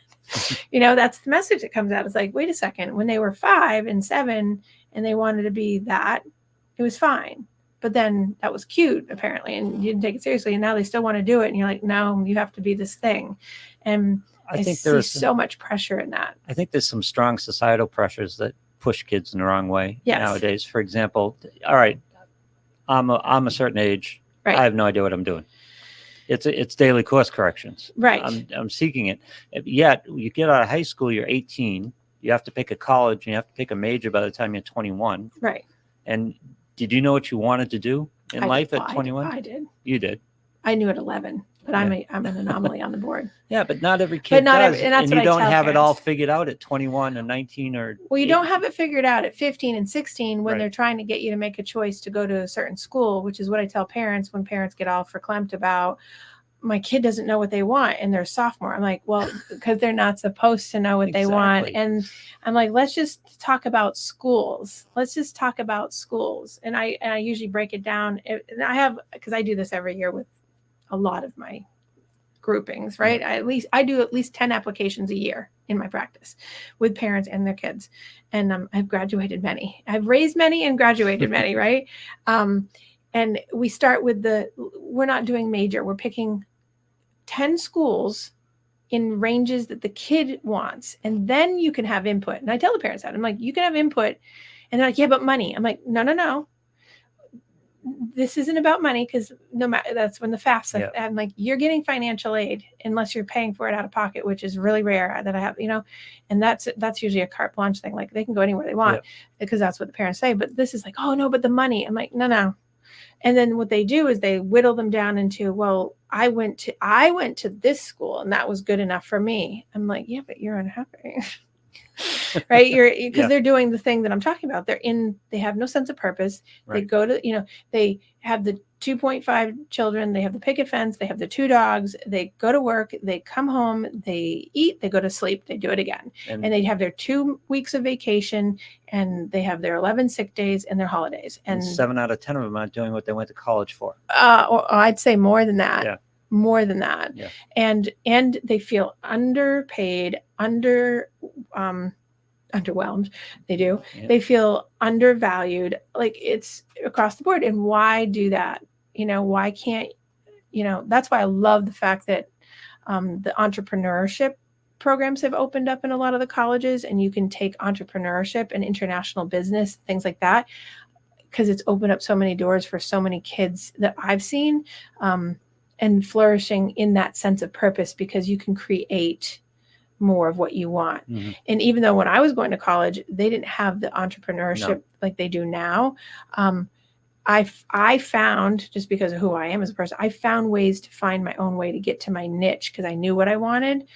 That's the message that comes out. It's like, wait a second, when they were 5 and 7 and they wanted to be that, it was fine. But then that was cute, apparently, and you didn't take it seriously. And now they still want to do it. And you're like, no, you have to be this thing. And I think there's so much pressure in that. I think there's some strong societal pressures that push kids in the wrong way nowadays. For example, all right, I'm a certain age. Right. I have no idea what I'm doing. It's daily course corrections. Right. I'm seeking it. Yet you get out of high school, you're 18. You have to pick a college, and you have to pick a major by the time you're 21. Right. And did you know what you wanted to do in life at 21? I did. You did. I knew at 11, but I'm an anomaly on the board. Yeah, but not every kid does. And you don't have it all figured out at 21 or 19 or... Well, you don't have it figured out at 15 and 16 when they're trying to get you to make a choice to go to a certain school, which is what I tell parents when parents get all verklempt about, my kid doesn't know what they want and they're a sophomore. I'm like, well, because they're not supposed to know what they want. And I'm like, let's just talk about schools. And I usually break it down. And I have, because I do this every year with a lot of my groupings, right? I do at least 10 applications a year in my practice with parents and their kids. And I've graduated many. I've raised many and graduated many, right? And we start with we're not doing major. We're picking 10 schools in ranges that the kid wants. And then you can have input. And I tell the parents that. I'm like, you can have input. And they're like, yeah, but money. I'm like, no. This isn't about money, because no matter, that's when the FAFSA, I'm like, you're getting financial aid unless you're paying for it out of pocket, which is really rare that I have, and that's usually a carte blanche thing. Like, they can go anywhere they want because that's what the parents say. But this is like, oh no, but the money. I'm like, no. And then what they do is they whittle them down into, well, I went to this school and that was good enough for me. I'm like, yeah, but you're unhappy. Right? Because they're doing the thing that I'm talking about. They have no sense of purpose. Right. They go to, they have the 2.5 children, they have the picket fence, they have the 2 dogs, they go to work, they come home, they eat, they go to sleep, they do it again. And they have their 2 weeks of vacation, and they have their 11 sick days and their holidays. And 7 out of 10 of them aren't doing what they went to college for. Or I'd say more than that. Yeah. More than that. Yeah. And they feel underpaid, underwhelmed. They do. Yeah. They feel undervalued. Like, it's across the board. And why do that? Why can't, that's why I love the fact that the entrepreneurship programs have opened up in a lot of the colleges, and you can take entrepreneurship and international business, things like that, because it's opened up so many doors for so many kids that I've seen, and flourishing in that sense of purpose, because you can create more of what you want. Mm-hmm. And even though when I was going to college, they didn't have the entrepreneurship like they do now. I found, just because of who I am as a person, I found ways to find my own way to get to my niche, because I knew what I wanted,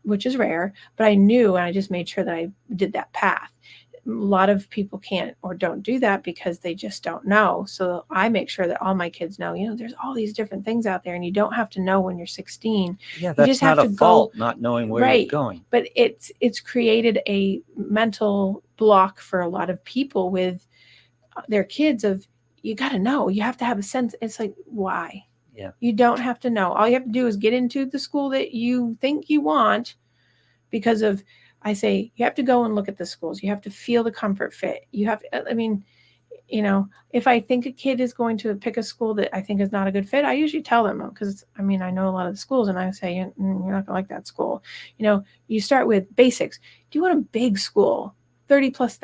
which is rare, but I knew, and I just made sure that I did that path. A lot of people can't or don't do that because they just don't know. So I make sure that all my kids know, there's all these different things out there, and you don't have to know when you're 16. Yeah, that's just not a fault, not knowing where you're going. But it's created a mental block for a lot of people with their kids of, you got to know, you have to have a sense. It's like, why? Yeah. You don't have to know. All you have to do is get into the school that you think you want, because of, I say, you have to go and look at the schools. You have to feel the comfort fit. You have, if I think a kid is going to pick a school that I think is not a good fit, I usually tell them, because I know a lot of the schools, and I say, you're not going to like that school. You start with basics. Do you want a big school? 30,000+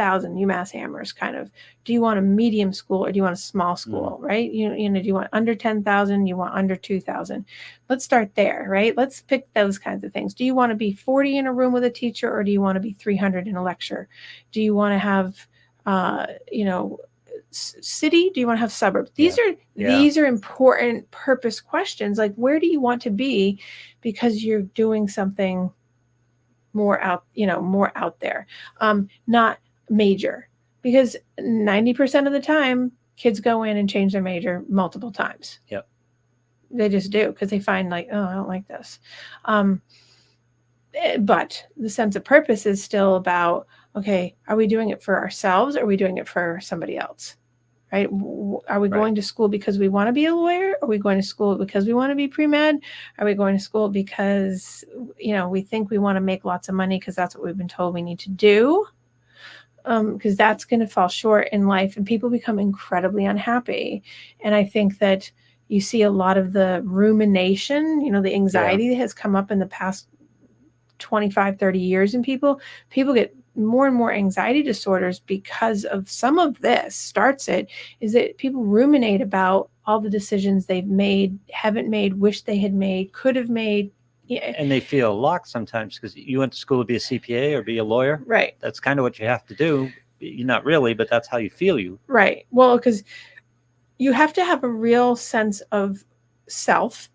UMass Amherst kind of. Do you want a medium school, or do you want a small school, right? Do you want under 10,000? You want under 2,000? Let's start there, right? Let's pick those kinds of things. Do you want to be 40 in a room with a teacher, or do you want to be 300 in a lecture? Do you want to have, city? Do you want to have suburbs? These are important purpose questions. Like, where do you want to be, because you're doing something more out there, not major, because 90% of the time kids go in and change their major multiple times. Yep. They just do, because they find like, oh, I don't like this. But the sense of purpose is still about, okay, are we doing it for ourselves, or are we doing it for somebody else? Right? Are we going to school because we want to be a lawyer? Are we going to school because we want to be pre-med? Are we going to school because, we think we want to make lots of money because that's what we've been told we need to do? Because that's going to fall short in life, and people become incredibly unhappy. And I think that you see a lot of the rumination, the anxiety that has come up in the past 25, 30 years in people get more and more anxiety disorders because of some of this. Is that people ruminate about all the decisions they've made, haven't made, wish they had made, could have made. Yeah. And they feel locked sometimes, because you went to school to be a CPA or be a lawyer. Right. That's kind of what you have to do. You're not really, but that's how you feel. Right. Well, because you have to have a real sense of self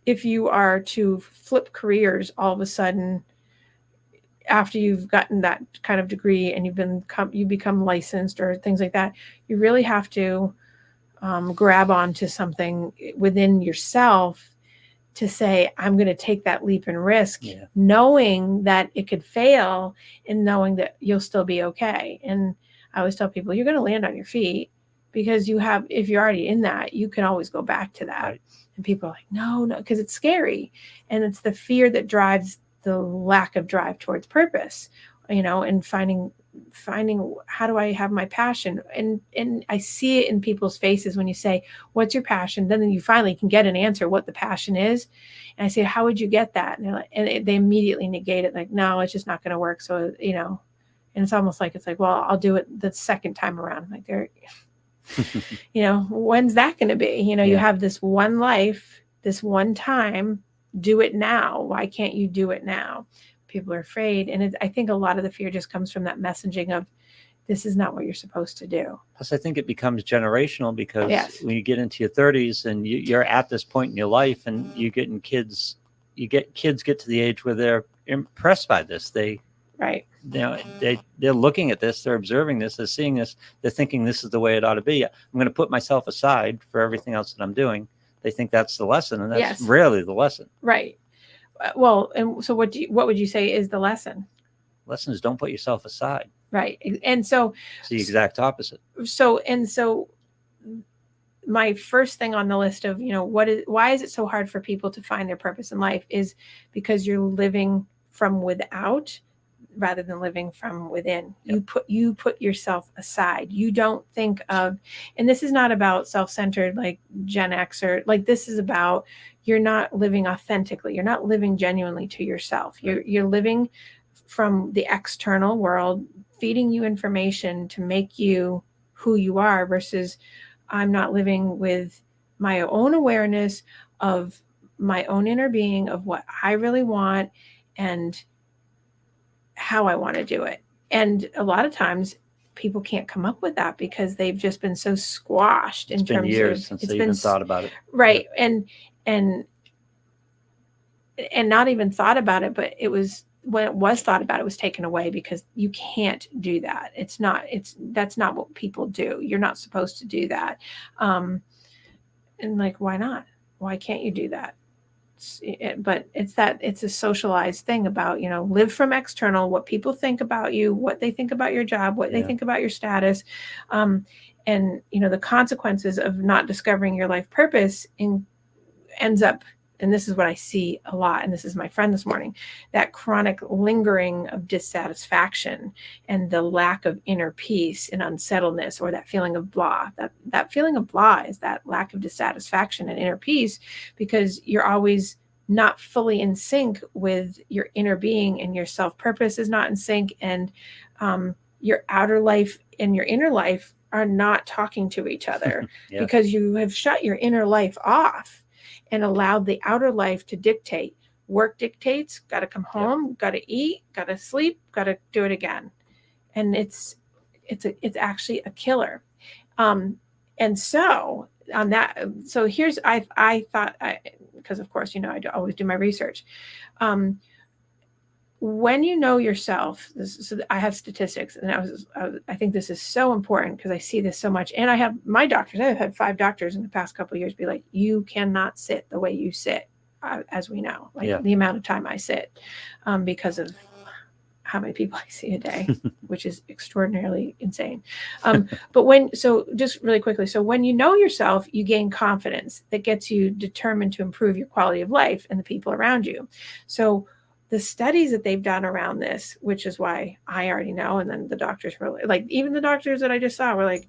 if you are to flip careers all of a sudden after you've gotten that kind of degree and you become licensed or things like that. You really have to grab onto something within yourself to say, I'm going to take that leap and risk, knowing that it could fail and knowing that you'll still be okay. And I always tell people, you're going to land on your feet, because if you're already in that, you can always go back to that. Right. And people are like, no, because it's scary. And it's the fear that drives the lack of drive towards purpose, and finding finding, how do I have my passion? And I see it in people's faces when you say, what's your passion? Then you finally can get an answer what the passion is. And I say, how would you get that? And they're like, and they immediately negate it. Like, no, it's just not going to work. So, and it's almost like, it's like, well, I'll do it the second time around. Like they're, when's that going to be? You have this one life, this one time, do it now. Why can't you do it now? People are afraid. And I think a lot of the fear just comes from that messaging of, this is not what you're supposed to do. Plus, I think it becomes generational because when you get into your 30s and you're at this point in your life and you get kids get to the age where they're impressed by this. They're looking at this, they're observing this, they're seeing this, they're thinking this is the way it ought to be. I'm going to put myself aside for everything else that I'm doing. They think that's the lesson, and that's rarely the lesson. Right. Well, and so what would you say is the lesson? Lesson is don't put yourself aside. Right. And so it's the exact opposite. So my first thing on the list of, why is it so hard for people to find their purpose in life is because you're living from without rather than living from within. Yep. You put yourself aside. You don't think of, and this is not about self-centered like Gen X or like, this is about, you're not living authentically. You're not living genuinely to yourself. You're living from the external world, feeding you information to make you who you are, versus I'm not living with my own awareness of my own inner being, of what I really want and how I want to do it. And a lot of times people can't come up with that because they've just been so squashed in terms of years since they even thought about it. Right. And not even thought about it, but it was, when it was thought about, it was taken away because you can't do that. That's not what people do. You're not supposed to do that. And like, why not? Why can't you do that? But it's a socialized thing about, live from external, what people think about you, what they think about your job, what they think about your status. And, the consequences of not discovering your life purpose ends up, and this is what I see a lot, and this is my friend this morning, that chronic lingering of dissatisfaction and the lack of inner peace and unsettledness, or that feeling of blah. That feeling of blah is that lack of dissatisfaction and inner peace, because you're always not fully in sync with your inner being, and your self-purpose is not in sync, and your outer life and your inner life are not talking to each other because you have shut your inner life off and allowed the outer life to dictate. Work dictates, got to come home, got to eat, got to sleep, got to do it again. And it's actually a killer. And so on that, so here's, I thought, because of course, I always do my research. When you know yourself, so I have statistics, and I think this is so important because I see this so much. And I have my doctors, I've had 5 doctors in the past couple of years be like, you cannot sit the way you sit, as we know, the amount of time I sit, because of how many people I see a day, which is extraordinarily insane. But just really quickly, so when you know yourself, you gain confidence that gets you determined to improve your quality of life and the people around you. So the studies that they've done around this, which is why I already know, and then the doctors were like, even the doctors that I just saw were like,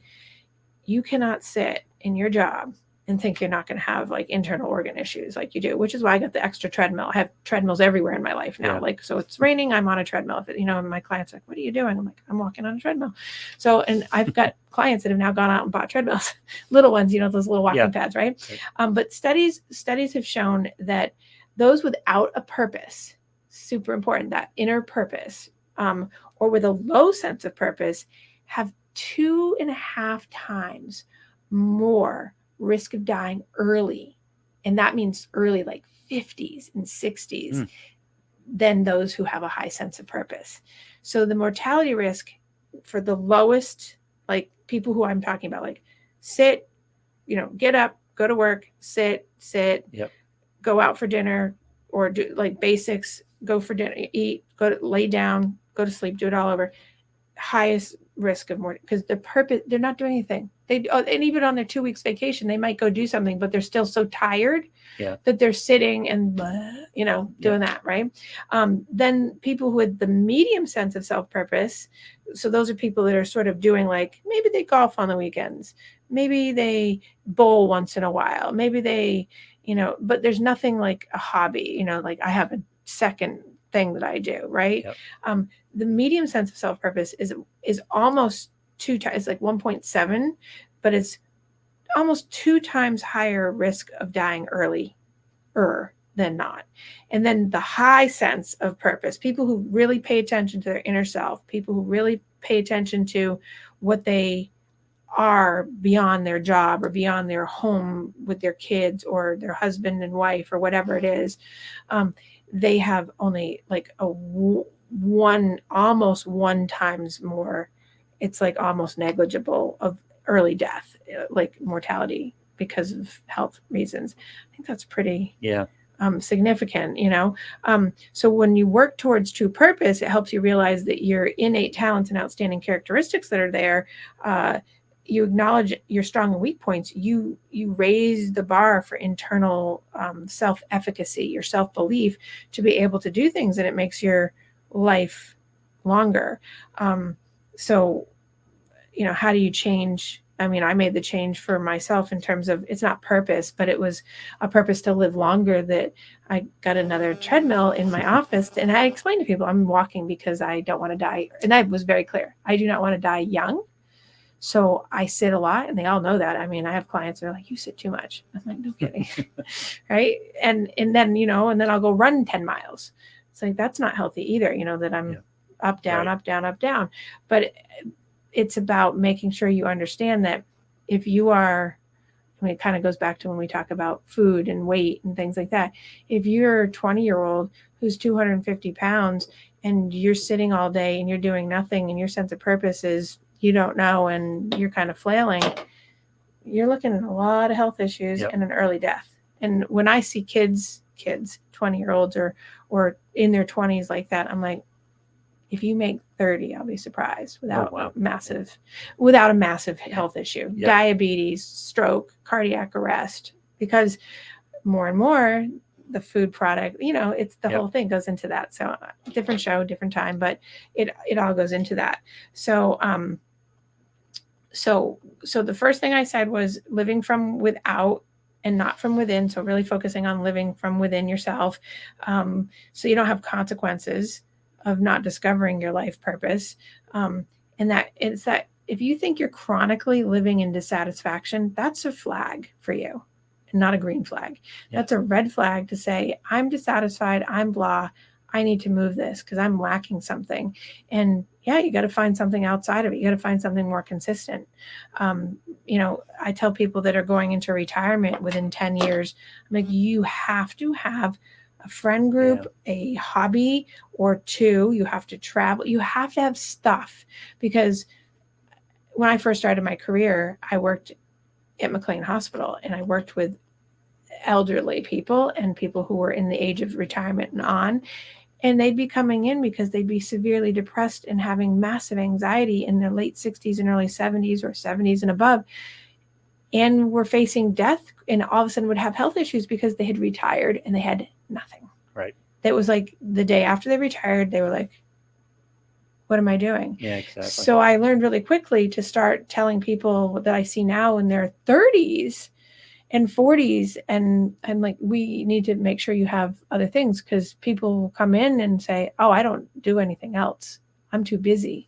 you cannot sit in your job and think you're not going to have like internal organ issues like you do, which is why I got the extra treadmill. I have treadmills everywhere in my life now. So it's raining, I'm on a treadmill. And my client's like, what are you doing? I'm like, I'm walking on a treadmill. So, and I've got clients that have now gone out and bought treadmills, little ones, those little walking pads, right? But studies have shown that those without a purpose, super important, that inner purpose, or with a low sense of purpose, have 2.5 times more risk of dying early. And that means early, like 50s and 60s, than those who have a high sense of purpose. So the mortality risk for the lowest, like people who I'm talking about, like sit, get up, go to work, sit, go out for dinner, or do like basics, go for dinner, eat, lay down, go to sleep, do it all over. Highest risk of more, because they're not doing anything. And even on their 2 weeks vacation, they might go do something, but they're still so tired that they're sitting and doing that, right? Then people with the medium sense of self-purpose, so those are people that are sort of doing, like, maybe they golf on the weekends, maybe they bowl once in a while, maybe they, but there's nothing like a hobby, like I have a second thing that I do, right? The medium sense of self-purpose is almost 2 times, it's like 1.7, but it's almost 2 times higher risk of dying early than not. And then the high sense of purpose, people who really pay attention to their inner self, people who really pay attention to what they are beyond their job or beyond their home with their kids or their husband and wife or whatever it is, they have only like almost 1 times more. It's like almost negligible of early death, like mortality because of health reasons. I think that's pretty significant, so when you work towards true purpose, it helps you realize that your innate talents and outstanding characteristics that are there, you acknowledge your strong and weak points, you raise the bar for internal self-efficacy, your self-belief to be able to do things, and it makes your life longer. So how do you change? I mean, I made the change for myself in terms of, it's not purpose, but it was a purpose to live longer, that I got another treadmill in my office. And I explained to people, I'm walking because I don't want to die. And I was very clear. I do not want to die young. So I sit a lot, and they all know that. I mean, I have clients that are like, you sit too much. I'm like, no kidding. Right. And then, and then I'll go run 10 miles. It's like, that's not healthy either, that I'm up, down, up, down, up, down. But it's about making sure you understand that if you are, it kind of goes back to when we talk about food and weight and things like that. If you're a 20-year-old who's 250 pounds and you're sitting all day and you're doing nothing, and your sense of purpose is you don't know, and you're kind of flailing, you're looking at a lot of health issues and an early death. And when I see kids, 20-year-olds or in their 20s like that, I'm like, if you make 30, I'll be surprised without a massive health issue, diabetes, stroke, cardiac arrest, because more and more the food product, it's the whole thing goes into that. So different show, different time, but it all goes into that. So, so the first thing I said was living from without and not from within. So really focusing on living from within yourself. So you don't have consequences of not discovering your life purpose. And that it's that if you think you're chronically living in dissatisfaction, that's a flag for you, and not a green flag. That's a red flag to say, I'm dissatisfied, I'm blah, I need to move this because I'm lacking something. And you got to find something outside of it. You got to find something more consistent. I tell people that are going into retirement within 10 years, I'm like, you have to have a friend group, a hobby or 2. You have to travel. You have to have stuff, because when I first started my career, I worked at McLean Hospital, and I worked with elderly people and people who were in the age of retirement and on, and they'd be coming in because they'd be severely depressed and having massive anxiety in their late 60s and early 70s or 70s and above, and were facing death, and all of a sudden would have health issues because they had retired and they had nothing. Right. That was like the day after they retired, they were like, what am I doing? Yeah, exactly. So I learned really quickly to start telling people that I see now in their 30s and 40s, and I'm like, we need to make sure you have other things, because people will come in and say, oh, I don't do anything else. I'm too busy.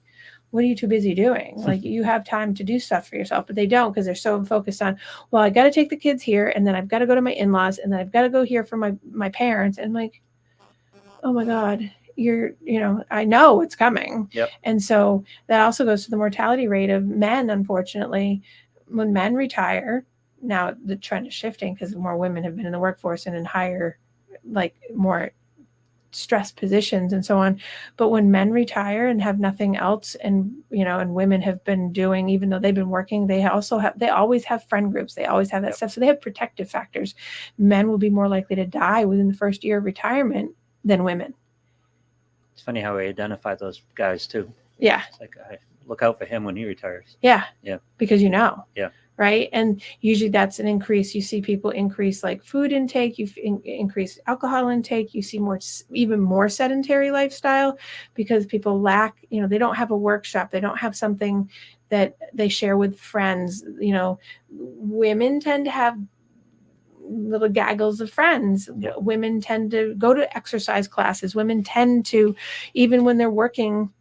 What are you too busy doing? Like, you have time to do stuff for yourself, but they don't, because they're so focused on, well, I got to take the kids here, and then I've got to go to my in-laws, and then I've got to go here for my parents. And I'm like, oh my God, I know it's coming. And so that also goes to the mortality rate of men. Unfortunately, when men retire, now the trend is shifting because more women have been in the workforce and in higher, like more stress positions and so on. But when men retire and have nothing else, and and women have been doing, even though they've been working, they always have friend groups, they always have that stuff, so they have protective factors. Men will be more likely to die within the first year of retirement than women. It's funny how we identify those guys too. Yeah. It's like look out for him when he retires. Yeah. Yeah. Because Yeah. Right. And usually that's an increase. You see people increase like food intake, you increase alcohol intake, you see even more sedentary lifestyle because people lack, they don't have a workshop. They don't have something that they share with friends. Women tend to have little gaggles of friends. Yeah. Women tend to go to exercise classes. Women tend to, even when they're working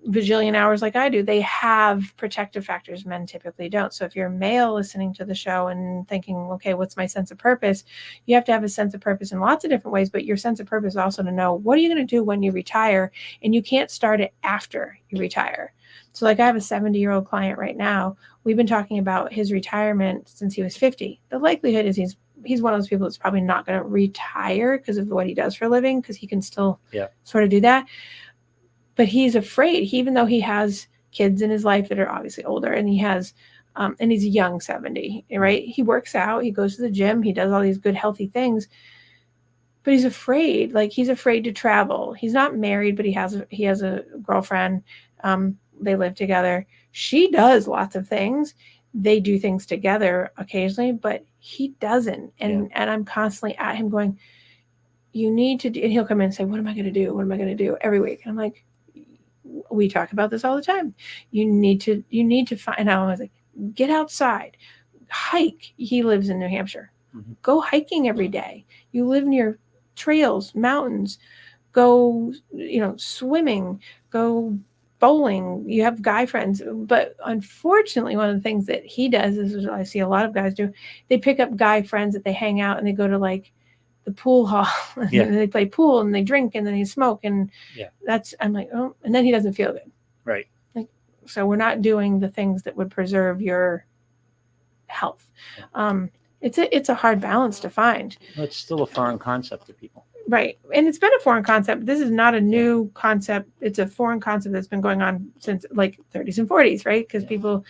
bajillion hours like I do, they have protective factors men typically don't. So if you're a male listening to the show and thinking, okay, what's my sense of purpose? You have to have a sense of purpose in lots of different ways, but your sense of purpose also to know what are you going to do when you retire, and you can't start it after you retire. So like I have a 70-year-old client right now. We've been talking about his retirement since he was 50. The likelihood is he's one of those people that's probably not going to retire because of what he does for a living, because he can still sort of do that. But he's afraid, even though he has kids in his life that are obviously older, and he has, and he's a young 70, right? He works out, he goes to the gym, he does all these good, healthy things, but he's afraid. Like, he's afraid to travel. He's not married, but he has a girlfriend. They live together. She does lots of things. They do things together occasionally, but he doesn't. And I'm constantly at him going, you need to do, and he'll come in and say, what am I going to do? What am I going to do every week? And I'm like, we talk about this all the time. You need to find out. I was like, get outside, hike. He lives in New Hampshire. Mm-hmm. Go hiking every day. You live near trails, mountains. Go, swimming. Go bowling. You have guy friends. But unfortunately, one of the things that he does is what I see a lot of guys do. They pick up guy friends that they hang out and they go to like the pool hall, and then they play pool and they drink and then they smoke, and I'm like, oh, and then he doesn't feel good. Right. Like, so we're not doing the things that would preserve your health. Yeah. It's a hard balance to find. Well, it's still a foreign concept to people. Right. And it's been a foreign concept. This is not a new concept. It's a foreign concept that's been going on since like 30s and 40s, right? Because people,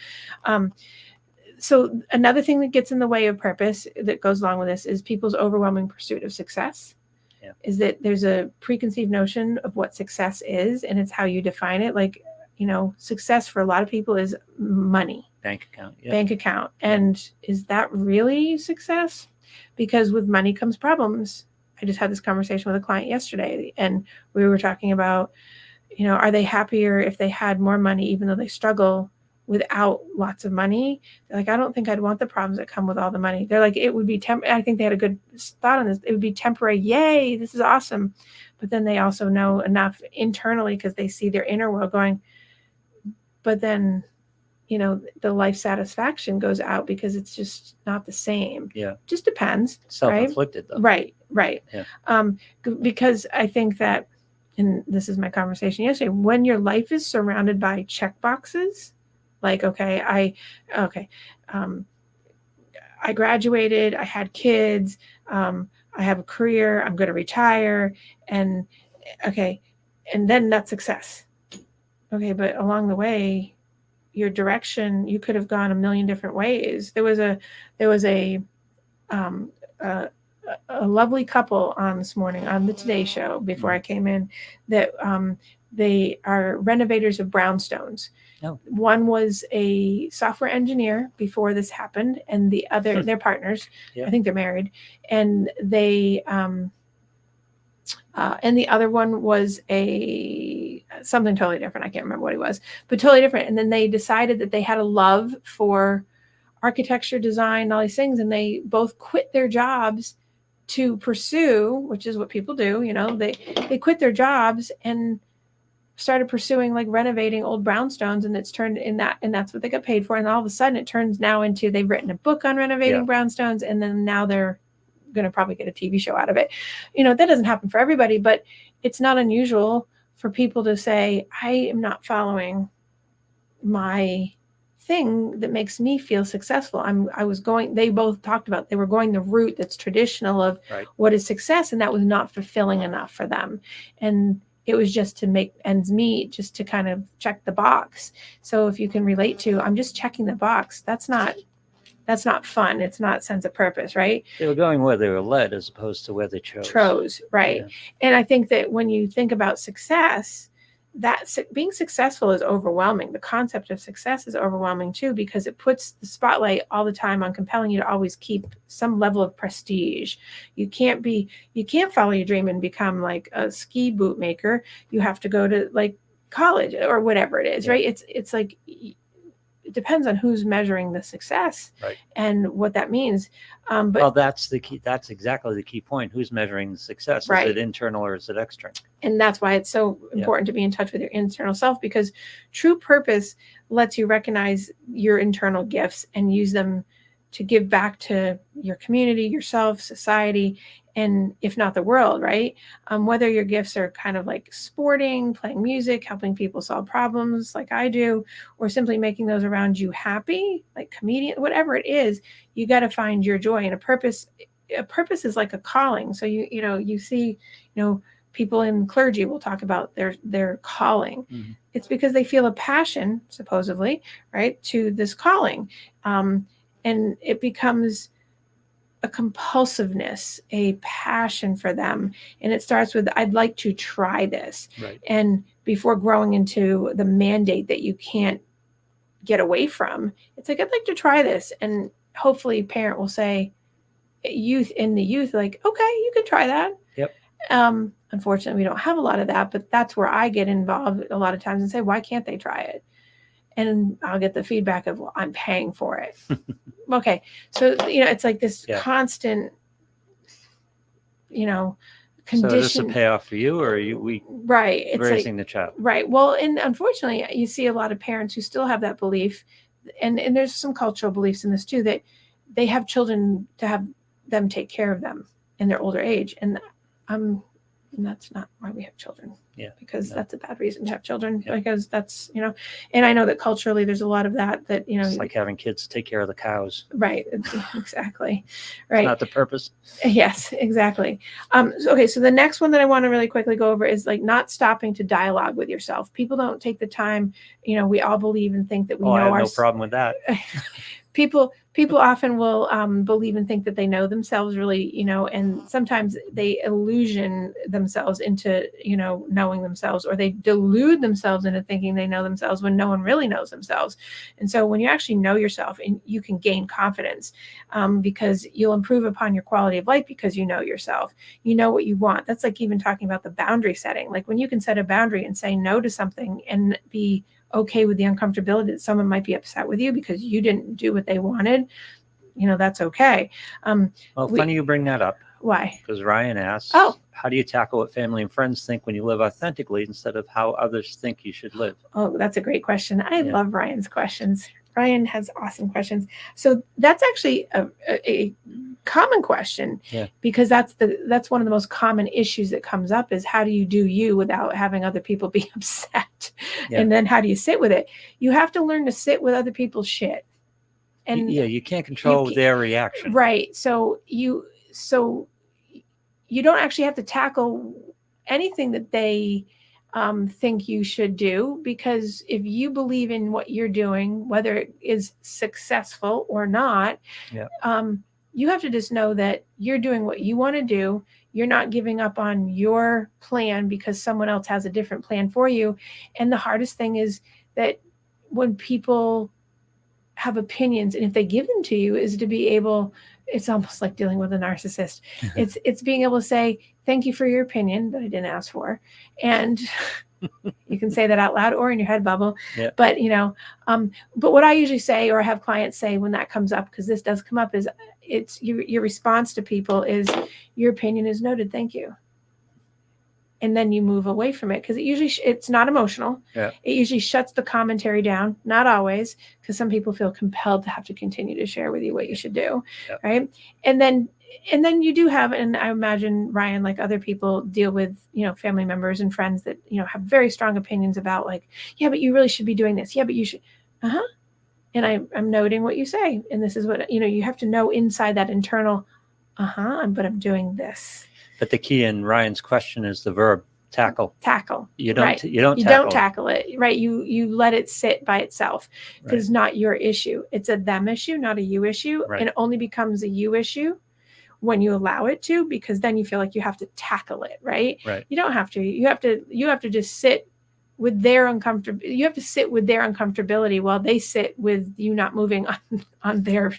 so another thing that gets in the way of purpose that goes along with this is people's overwhelming pursuit of success. Yeah. Is that there's a preconceived notion of what success is, and it's how you define it. Like, success for a lot of people is money. Bank account. Yeah. Bank account. And is that really success? Because with money comes problems. I just had this conversation with a client yesterday, and we were talking about, are they happier if they had more money, even though they struggle without lots of money? They're like, I don't think I'd want the problems that come with all the money. They're like, it would be I think they had a good thought on this. It would be temporary. Yay, this is awesome. But then they also know enough internally, because they see their inner world going, but then, the life satisfaction goes out because it's just not the same. Yeah. Just depends. Self-inflicted, though. Right. Yeah. Because I think that, and this is my conversation yesterday, when your life is surrounded by check boxes, like, I graduated, I had kids, I have a career, I'm going to retire, and then that's success. Okay, but along the way, your direction, you could have gone a million different ways. There was a lovely couple on this morning on the Today Show before I came in that they are renovators of brownstones. Oh. One was a software engineer before this happened, and the other, they're partners. Yeah. I think they're married, and they and the other one was something totally different. I can't remember what he was, but totally different. And then they decided that they had a love for architecture, design, all these things, and they both quit their jobs to pursue, which is what people do, they quit their jobs and started pursuing like renovating old brownstones, and it's turned in that, and that's what they got paid for. And all of a sudden it turns now into, they've written a book on renovating brownstones, and then now they're going to probably get a TV show out of it. That doesn't happen for everybody, but it's not unusual for people to say, I am not following my thing that makes me feel successful. They both talked about, they were going the route that's traditional of what is success, and that was not fulfilling enough for them. And it was just to make ends meet, just to kind of check the box. So if you can relate to, I'm just checking the box, that's not fun. It's not sense of purpose, right? They were going where they were led as opposed to where they chose. Right. Yeah. And I think that when you think about success, being successful is overwhelming. The concept of success is overwhelming too, because it puts the spotlight all the time on compelling you to always keep some level of prestige. You can't follow your dream and become like a ski boot maker. You have to go to like college or whatever it is, right? It's like, it depends on who's measuring the success, right, and what that means. But well, that's the key. That's exactly the key point. Who's measuring the success? Right. Is it internal or is it external? And that's why it's so important to be in touch with your internal self, because true purpose lets you recognize your internal gifts and use them to give back to your community, yourself, society, and if not the world, right? Whether your gifts are kind of like sporting, playing music, helping people solve problems like I do, or simply making those around you happy, like comedian, whatever it is, you got to find your joy. And a purpose is like a calling. So you see, people in clergy will talk about their calling. Mm-hmm. It's because they feel a passion, supposedly, right, to this calling. And it becomes a compulsiveness, a passion for them. And it starts with, I'd like to try this. Right. And before growing into the mandate that you can't get away from, it's like, I'd like to try this. And hopefully a parent will say, youth, like, okay, you can try that. Yep. Unfortunately, we don't have a lot of that, but that's where I get involved a lot of times and say, why can't they try it? And I'll get the feedback of, well, I'm paying for it. Okay. So, it's like this constant, condition. So is this a payoff for you, or are we right? It's raising the child? Right. Well, and unfortunately, you see a lot of parents who still have that belief, and there's some cultural beliefs in this too, that they have children to have them take care of them in their older age. And that's not why we have children. Yeah. Because that's a bad reason to have children, because that's, and I know that culturally there's a lot of that, it's like having kids take care of the cows. Right. Exactly. Right. It's not the purpose. Yes, exactly. Okay. So the next one that I want to really quickly go over is like not stopping to dialogue with yourself. People don't take the time, we all believe and think that we know I have no problem with that. People often will believe and think that they know themselves really, and sometimes they illusion themselves into, knowing themselves, or they delude themselves into thinking they know themselves when no one really knows themselves. And so when you actually know yourself, and you can gain confidence because you'll improve upon your quality of life because you know yourself, you know what you want. That's like even talking about the boundary setting. Like when you can set a boundary and say no to something and be okay with the uncomfortability that someone might be upset with you because you didn't do what they wanted, that's okay. Funny you bring that up. Why? Because Ryan asks, how do you tackle what family and friends think when you live authentically instead of how others think you should live? Oh, that's a great question. I love Ryan's questions. Ryan has awesome questions. So that's actually a common question, because that's one of the most common issues that comes up is, how do you do you without having other people be upset? And then how do you sit with it? You have to learn to sit with other people's shit. And you can't control their reaction. Right. So you don't actually have to tackle anything that they think you should do, because if you believe in what you're doing, whether it is successful or not, you have to just know that you're doing what you want to do. You're not giving up on your plan because someone else has a different plan for you. And the hardest thing is that when people have opinions, and if they give them to you, is to be able, it's almost like dealing with a narcissist. It's being able to say, thank you for your opinion that I didn't ask for. And you can say that out loud or in your head bubble. But, but what I usually say, or I have clients say when that comes up, because this does come up, is it's your response to people is, your opinion is noted. Thank you. And then you move away from it, because it's not emotional. It usually shuts the commentary down. Not always, because some people feel compelled to have to continue to share with you what you should do. Right. And then you do have, and I imagine, Ryan, like other people deal with, family members and friends that, have very strong opinions about, like, yeah, but you really should be doing this. Yeah, but you should. And I'm noting what you say. And this is what, you have to know inside that internal, but I'm doing this. But the key in Ryan's question is the verb tackle. Tackle. You don't. Right. You don't tackle it. Right. You let it sit by itself, because it's not your issue. It's a them issue, not a you issue. Right. And it only becomes a you issue when you allow it to, because then you feel like you have to tackle it. Right. Right. You don't have to. You have to just sit with their uncomfortable. You have to sit with their uncomfortability while they sit with you not moving on their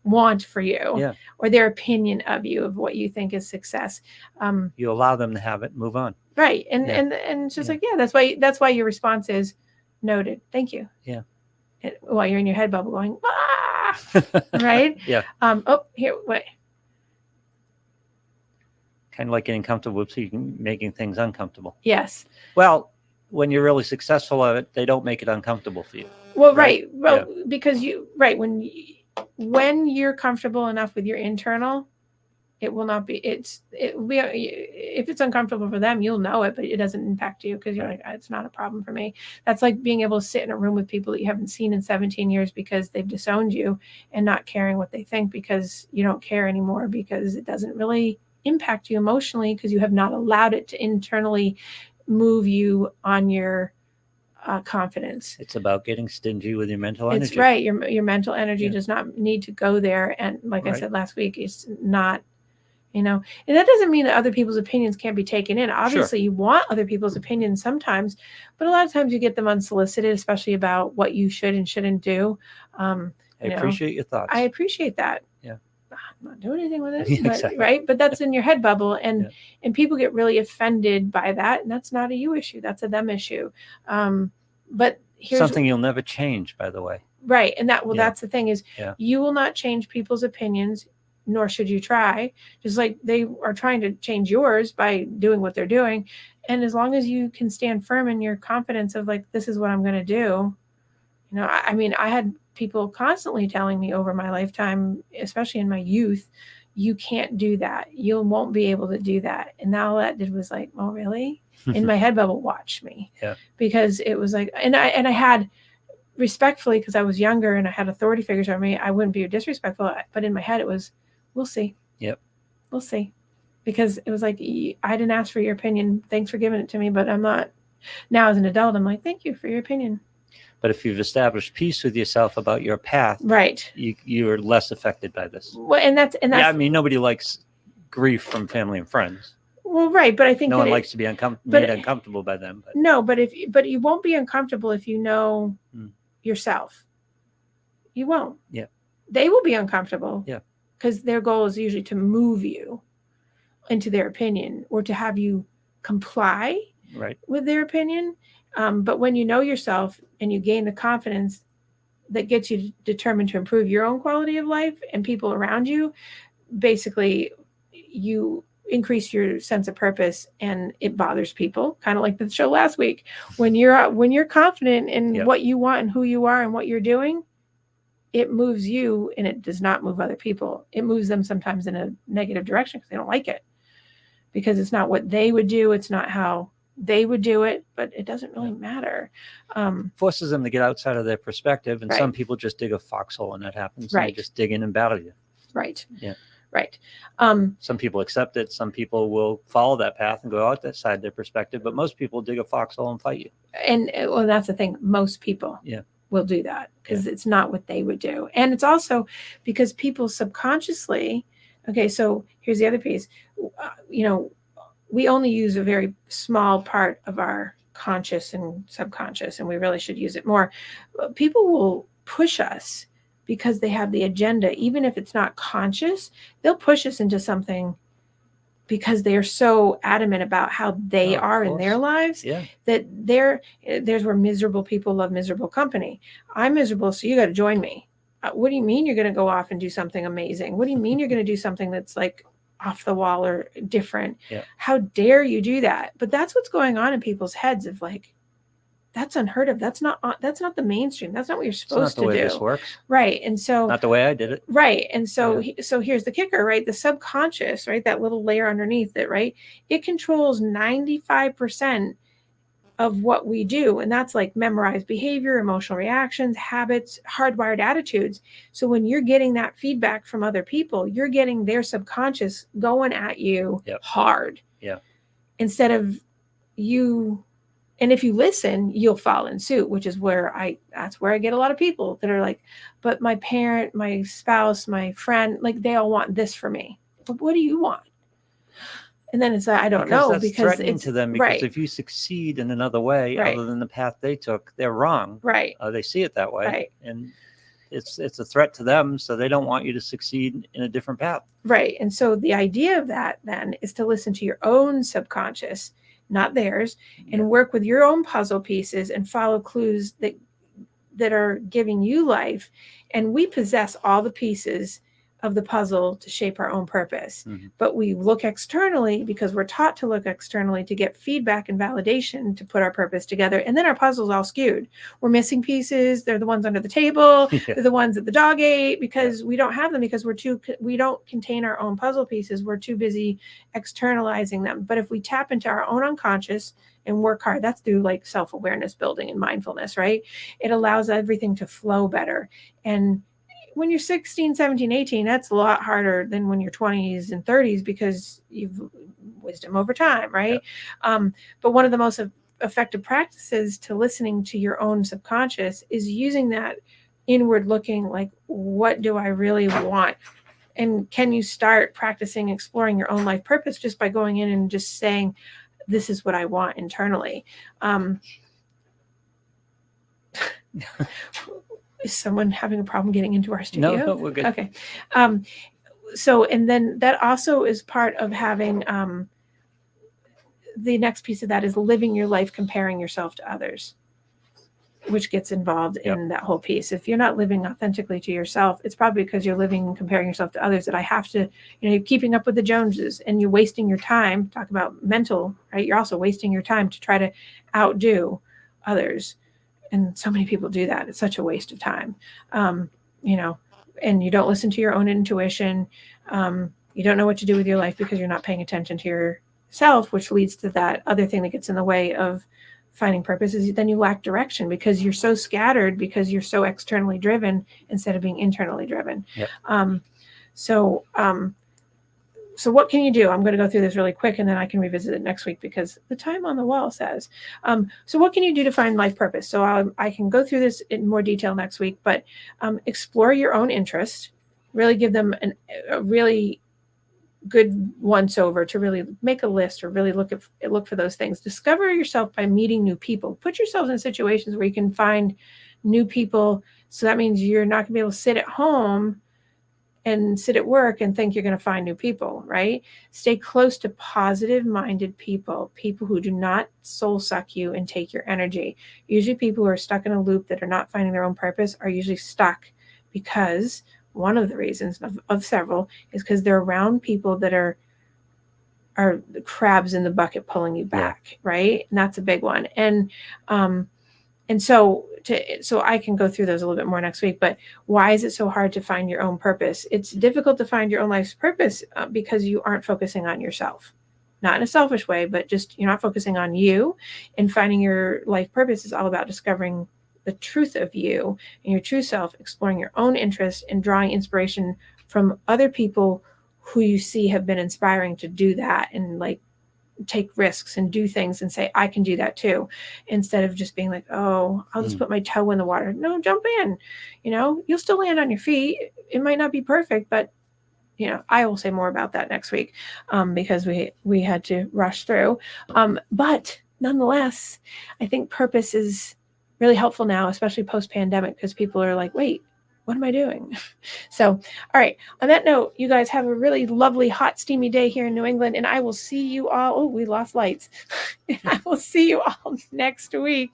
want for you or their opinion of you, of what you think is success. You allow them to have it, move on. Right. And it's just like, that's why your response is noted. Thank you. Yeah. While you're in your head bubble going, ah, right? Yeah. Here, wait. Kind of like getting comfortable with making things uncomfortable. Yes. Well, when you're really successful at it, they don't make it uncomfortable for you. Well, right. Well, because when you're comfortable enough with your internal, it will not be, if it's uncomfortable for them, you'll know it, but it doesn't impact you because you're like, it's not a problem for me. That's like being able to sit in a room with people that you haven't seen in 17 years because they've disowned you and not caring what they think because you don't care anymore because it doesn't really impact you emotionally because you have not allowed it to internally move you on your confidence. It's about getting stingy with your mental energy. It's right. Your mental energy does not need to go there. And like I said last week, it's not, and that doesn't mean that other people's opinions can't be taken in. Obviously, you want other people's opinions sometimes, but a lot of times you get them unsolicited, especially about what you should and shouldn't do. I appreciate your thoughts. I appreciate that. Yeah. I'm not doing anything with it, exactly. Right? But that's in your head bubble, and people get really offended by that, and that's not a you issue. That's a them issue. But here's something you'll never change, by the way. Right, and that's the thing is you will not change people's opinions, nor should you try. Just like they are trying to change yours by doing what they're doing, and as long as you can stand firm in your confidence of like, this is what I'm going to do. I mean, I had people constantly telling me over my lifetime, especially in my youth, you can't do that. You won't be able to do that. And all that did was like, oh, really? In my head bubble, watch me. Yeah. Because it was like, and I had respectfully, because I was younger and I had authority figures over me, I wouldn't be disrespectful. But in my head, it was, we'll see. Yep. We'll see. Because it was like, I didn't ask for your opinion. Thanks for giving it to me. But I'm not, now as an adult, I'm like, thank you for your opinion. But if you've established peace with yourself about your path, right, you're less affected by this. Well, and that's I mean, nobody likes grief from family and friends. Well, right, but I think no one likes to be made uncomfortable by them. But. No, but you won't be uncomfortable if you know yourself. You won't. Yeah, they will be uncomfortable. Yeah, because their goal is usually to move you into their opinion or to have you comply with their opinion. But when you know yourself and you gain the confidence that gets you determined to improve your own quality of life and people around you, basically you increase your sense of purpose and it bothers people. Kind of like the show last week. When you're confident in what you want and who you are and what you're doing, it moves you and it does not move other people. It moves them sometimes in a negative direction because they don't like it. Because it's not what they would do. It's not how they would do it, but it doesn't really matter. Forces them to get outside of their perspective, and some people just dig a foxhole, and that happens. Right. And they just dig in and battle you. Right. Yeah. Right. Some people accept it. Some people will follow that path and go outside their perspective, but most people dig a foxhole and fight you. And well, that's the thing. Most people will do that because it's not what they would do. And it's also because people subconsciously, okay, so here's the other piece, we only use a very small part of our conscious and subconscious, and we really should use it more. People will push us because they have the agenda, even if it's not conscious, they'll push us into something because they are so adamant about how they are in their lives that there's where miserable people love miserable company. I'm miserable, so you got to join me. What do you mean you're going to go off and do something amazing? What do you mean you're going to do something that's like off the wall or different? How dare you do that? But that's what's going on in people's heads of like, that's unheard of. That's not the mainstream. That's not what you're supposed to do. Not the way this works. Right. And so not the way I did it. Right. And so so here's the kicker, right? The subconscious, right? That little layer underneath it, right? It controls 95% of what we do. And that's like memorized behavior, emotional reactions, habits, hardwired attitudes. So when you're getting that feedback from other people, you're getting their subconscious going at you hard. Yeah. Instead of you, and if you listen, you'll fall in suit, which is that's where I get a lot of people that are like, but my parent, my spouse, my friend, like they all want this for me. But what do you want? And then it's I don't know, that's because threatening it's to them, because if you succeed in another way other than the path they took, they're wrong. Right. They see it that way. Right. And it's a threat to them, so they don't want you to succeed in a different path. Right. And so the idea of that then is to listen to your own subconscious, not theirs, and work with your own puzzle pieces and follow clues that are giving you life. And we possess all the pieces of the puzzle to shape our own purpose. Mm-hmm. But we look externally because we're taught to look externally to get feedback and validation to put our purpose together. And then our puzzle's all skewed. We're missing pieces. They're the ones under the table. They're the ones that the dog ate, because we don't have them, because we don't contain our own puzzle pieces. We're too busy externalizing them. But if we tap into our own unconscious and work hard, that's through like self-awareness building and mindfulness, right? It allows everything to flow better. And when you're 16, 17, 18, that's a lot harder than when you're 20s and 30s, because you've wisdom over time, right? But one of the most effective practices to listening to your own subconscious is using that inward looking, like, what do I really want? And can you start practicing exploring your own life purpose just by going in and just saying, this is what I want internally. Is someone having a problem getting into our studio? No, we're good. Okay. So, and then that also is part of having, the next piece of that is living your life comparing yourself to others, which gets involved in that whole piece. If you're not living authentically to yourself, it's probably because you're living and comparing yourself to others, that I have to, you're keeping up with the Joneses, and you're wasting your time. Talk about mental, right? You're also wasting your time to try to outdo others. And so many people do that. It's such a waste of time, and you don't listen to your own intuition. You don't know what to do with your life because you're not paying attention to yourself, which leads to that other thing that gets in the way of finding purpose, is then you lack direction because you're so scattered, because you're so externally driven instead of being internally driven. Yep. So what can you do? I'm going to go through this really quick, and then I can revisit it next week because the time on the wall says. So what can you do to find life purpose? So I can go through this in more detail next week, but explore your own interest, really give them a really good once over to really make a list, or really look for those things. Discover yourself by meeting new people. Put yourselves in situations where you can find new people. So that means you're not going to be able to sit at home and sit at work and think you're going to find new people, right? Stay close to positive-minded people who do not soul suck you and take your energy. Usually people who are stuck in a loop that are not finding their own purpose are usually stuck because one of the reasons of several is because they're around people that are crabs in the bucket pulling you back, right? And that's a big one. And so I can go through those a little bit more next week, but why is it so hard to find your own purpose? It's difficult to find your own life's purpose because you aren't focusing on yourself, not in a selfish way, but just you're not focusing on you. And finding your life purpose is all about discovering the truth of you and your true self, exploring your own interest, and drawing inspiration from other people who you see have been inspiring to do that, and like take risks and do things and say, I can do that too, instead of just being like, oh, I'll just put my toe in the water. No, jump in. You'll still land on your feet. It might not be perfect, but I will say more about that next week because we had to rush through. But nonetheless, I think purpose is really helpful now, especially post-pandemic, because people are like, wait, what am I doing? So, all right. On that note, you guys have a really lovely, hot, steamy day here in New England, and I will see you all. Oh, we lost lights. I will see you all next week.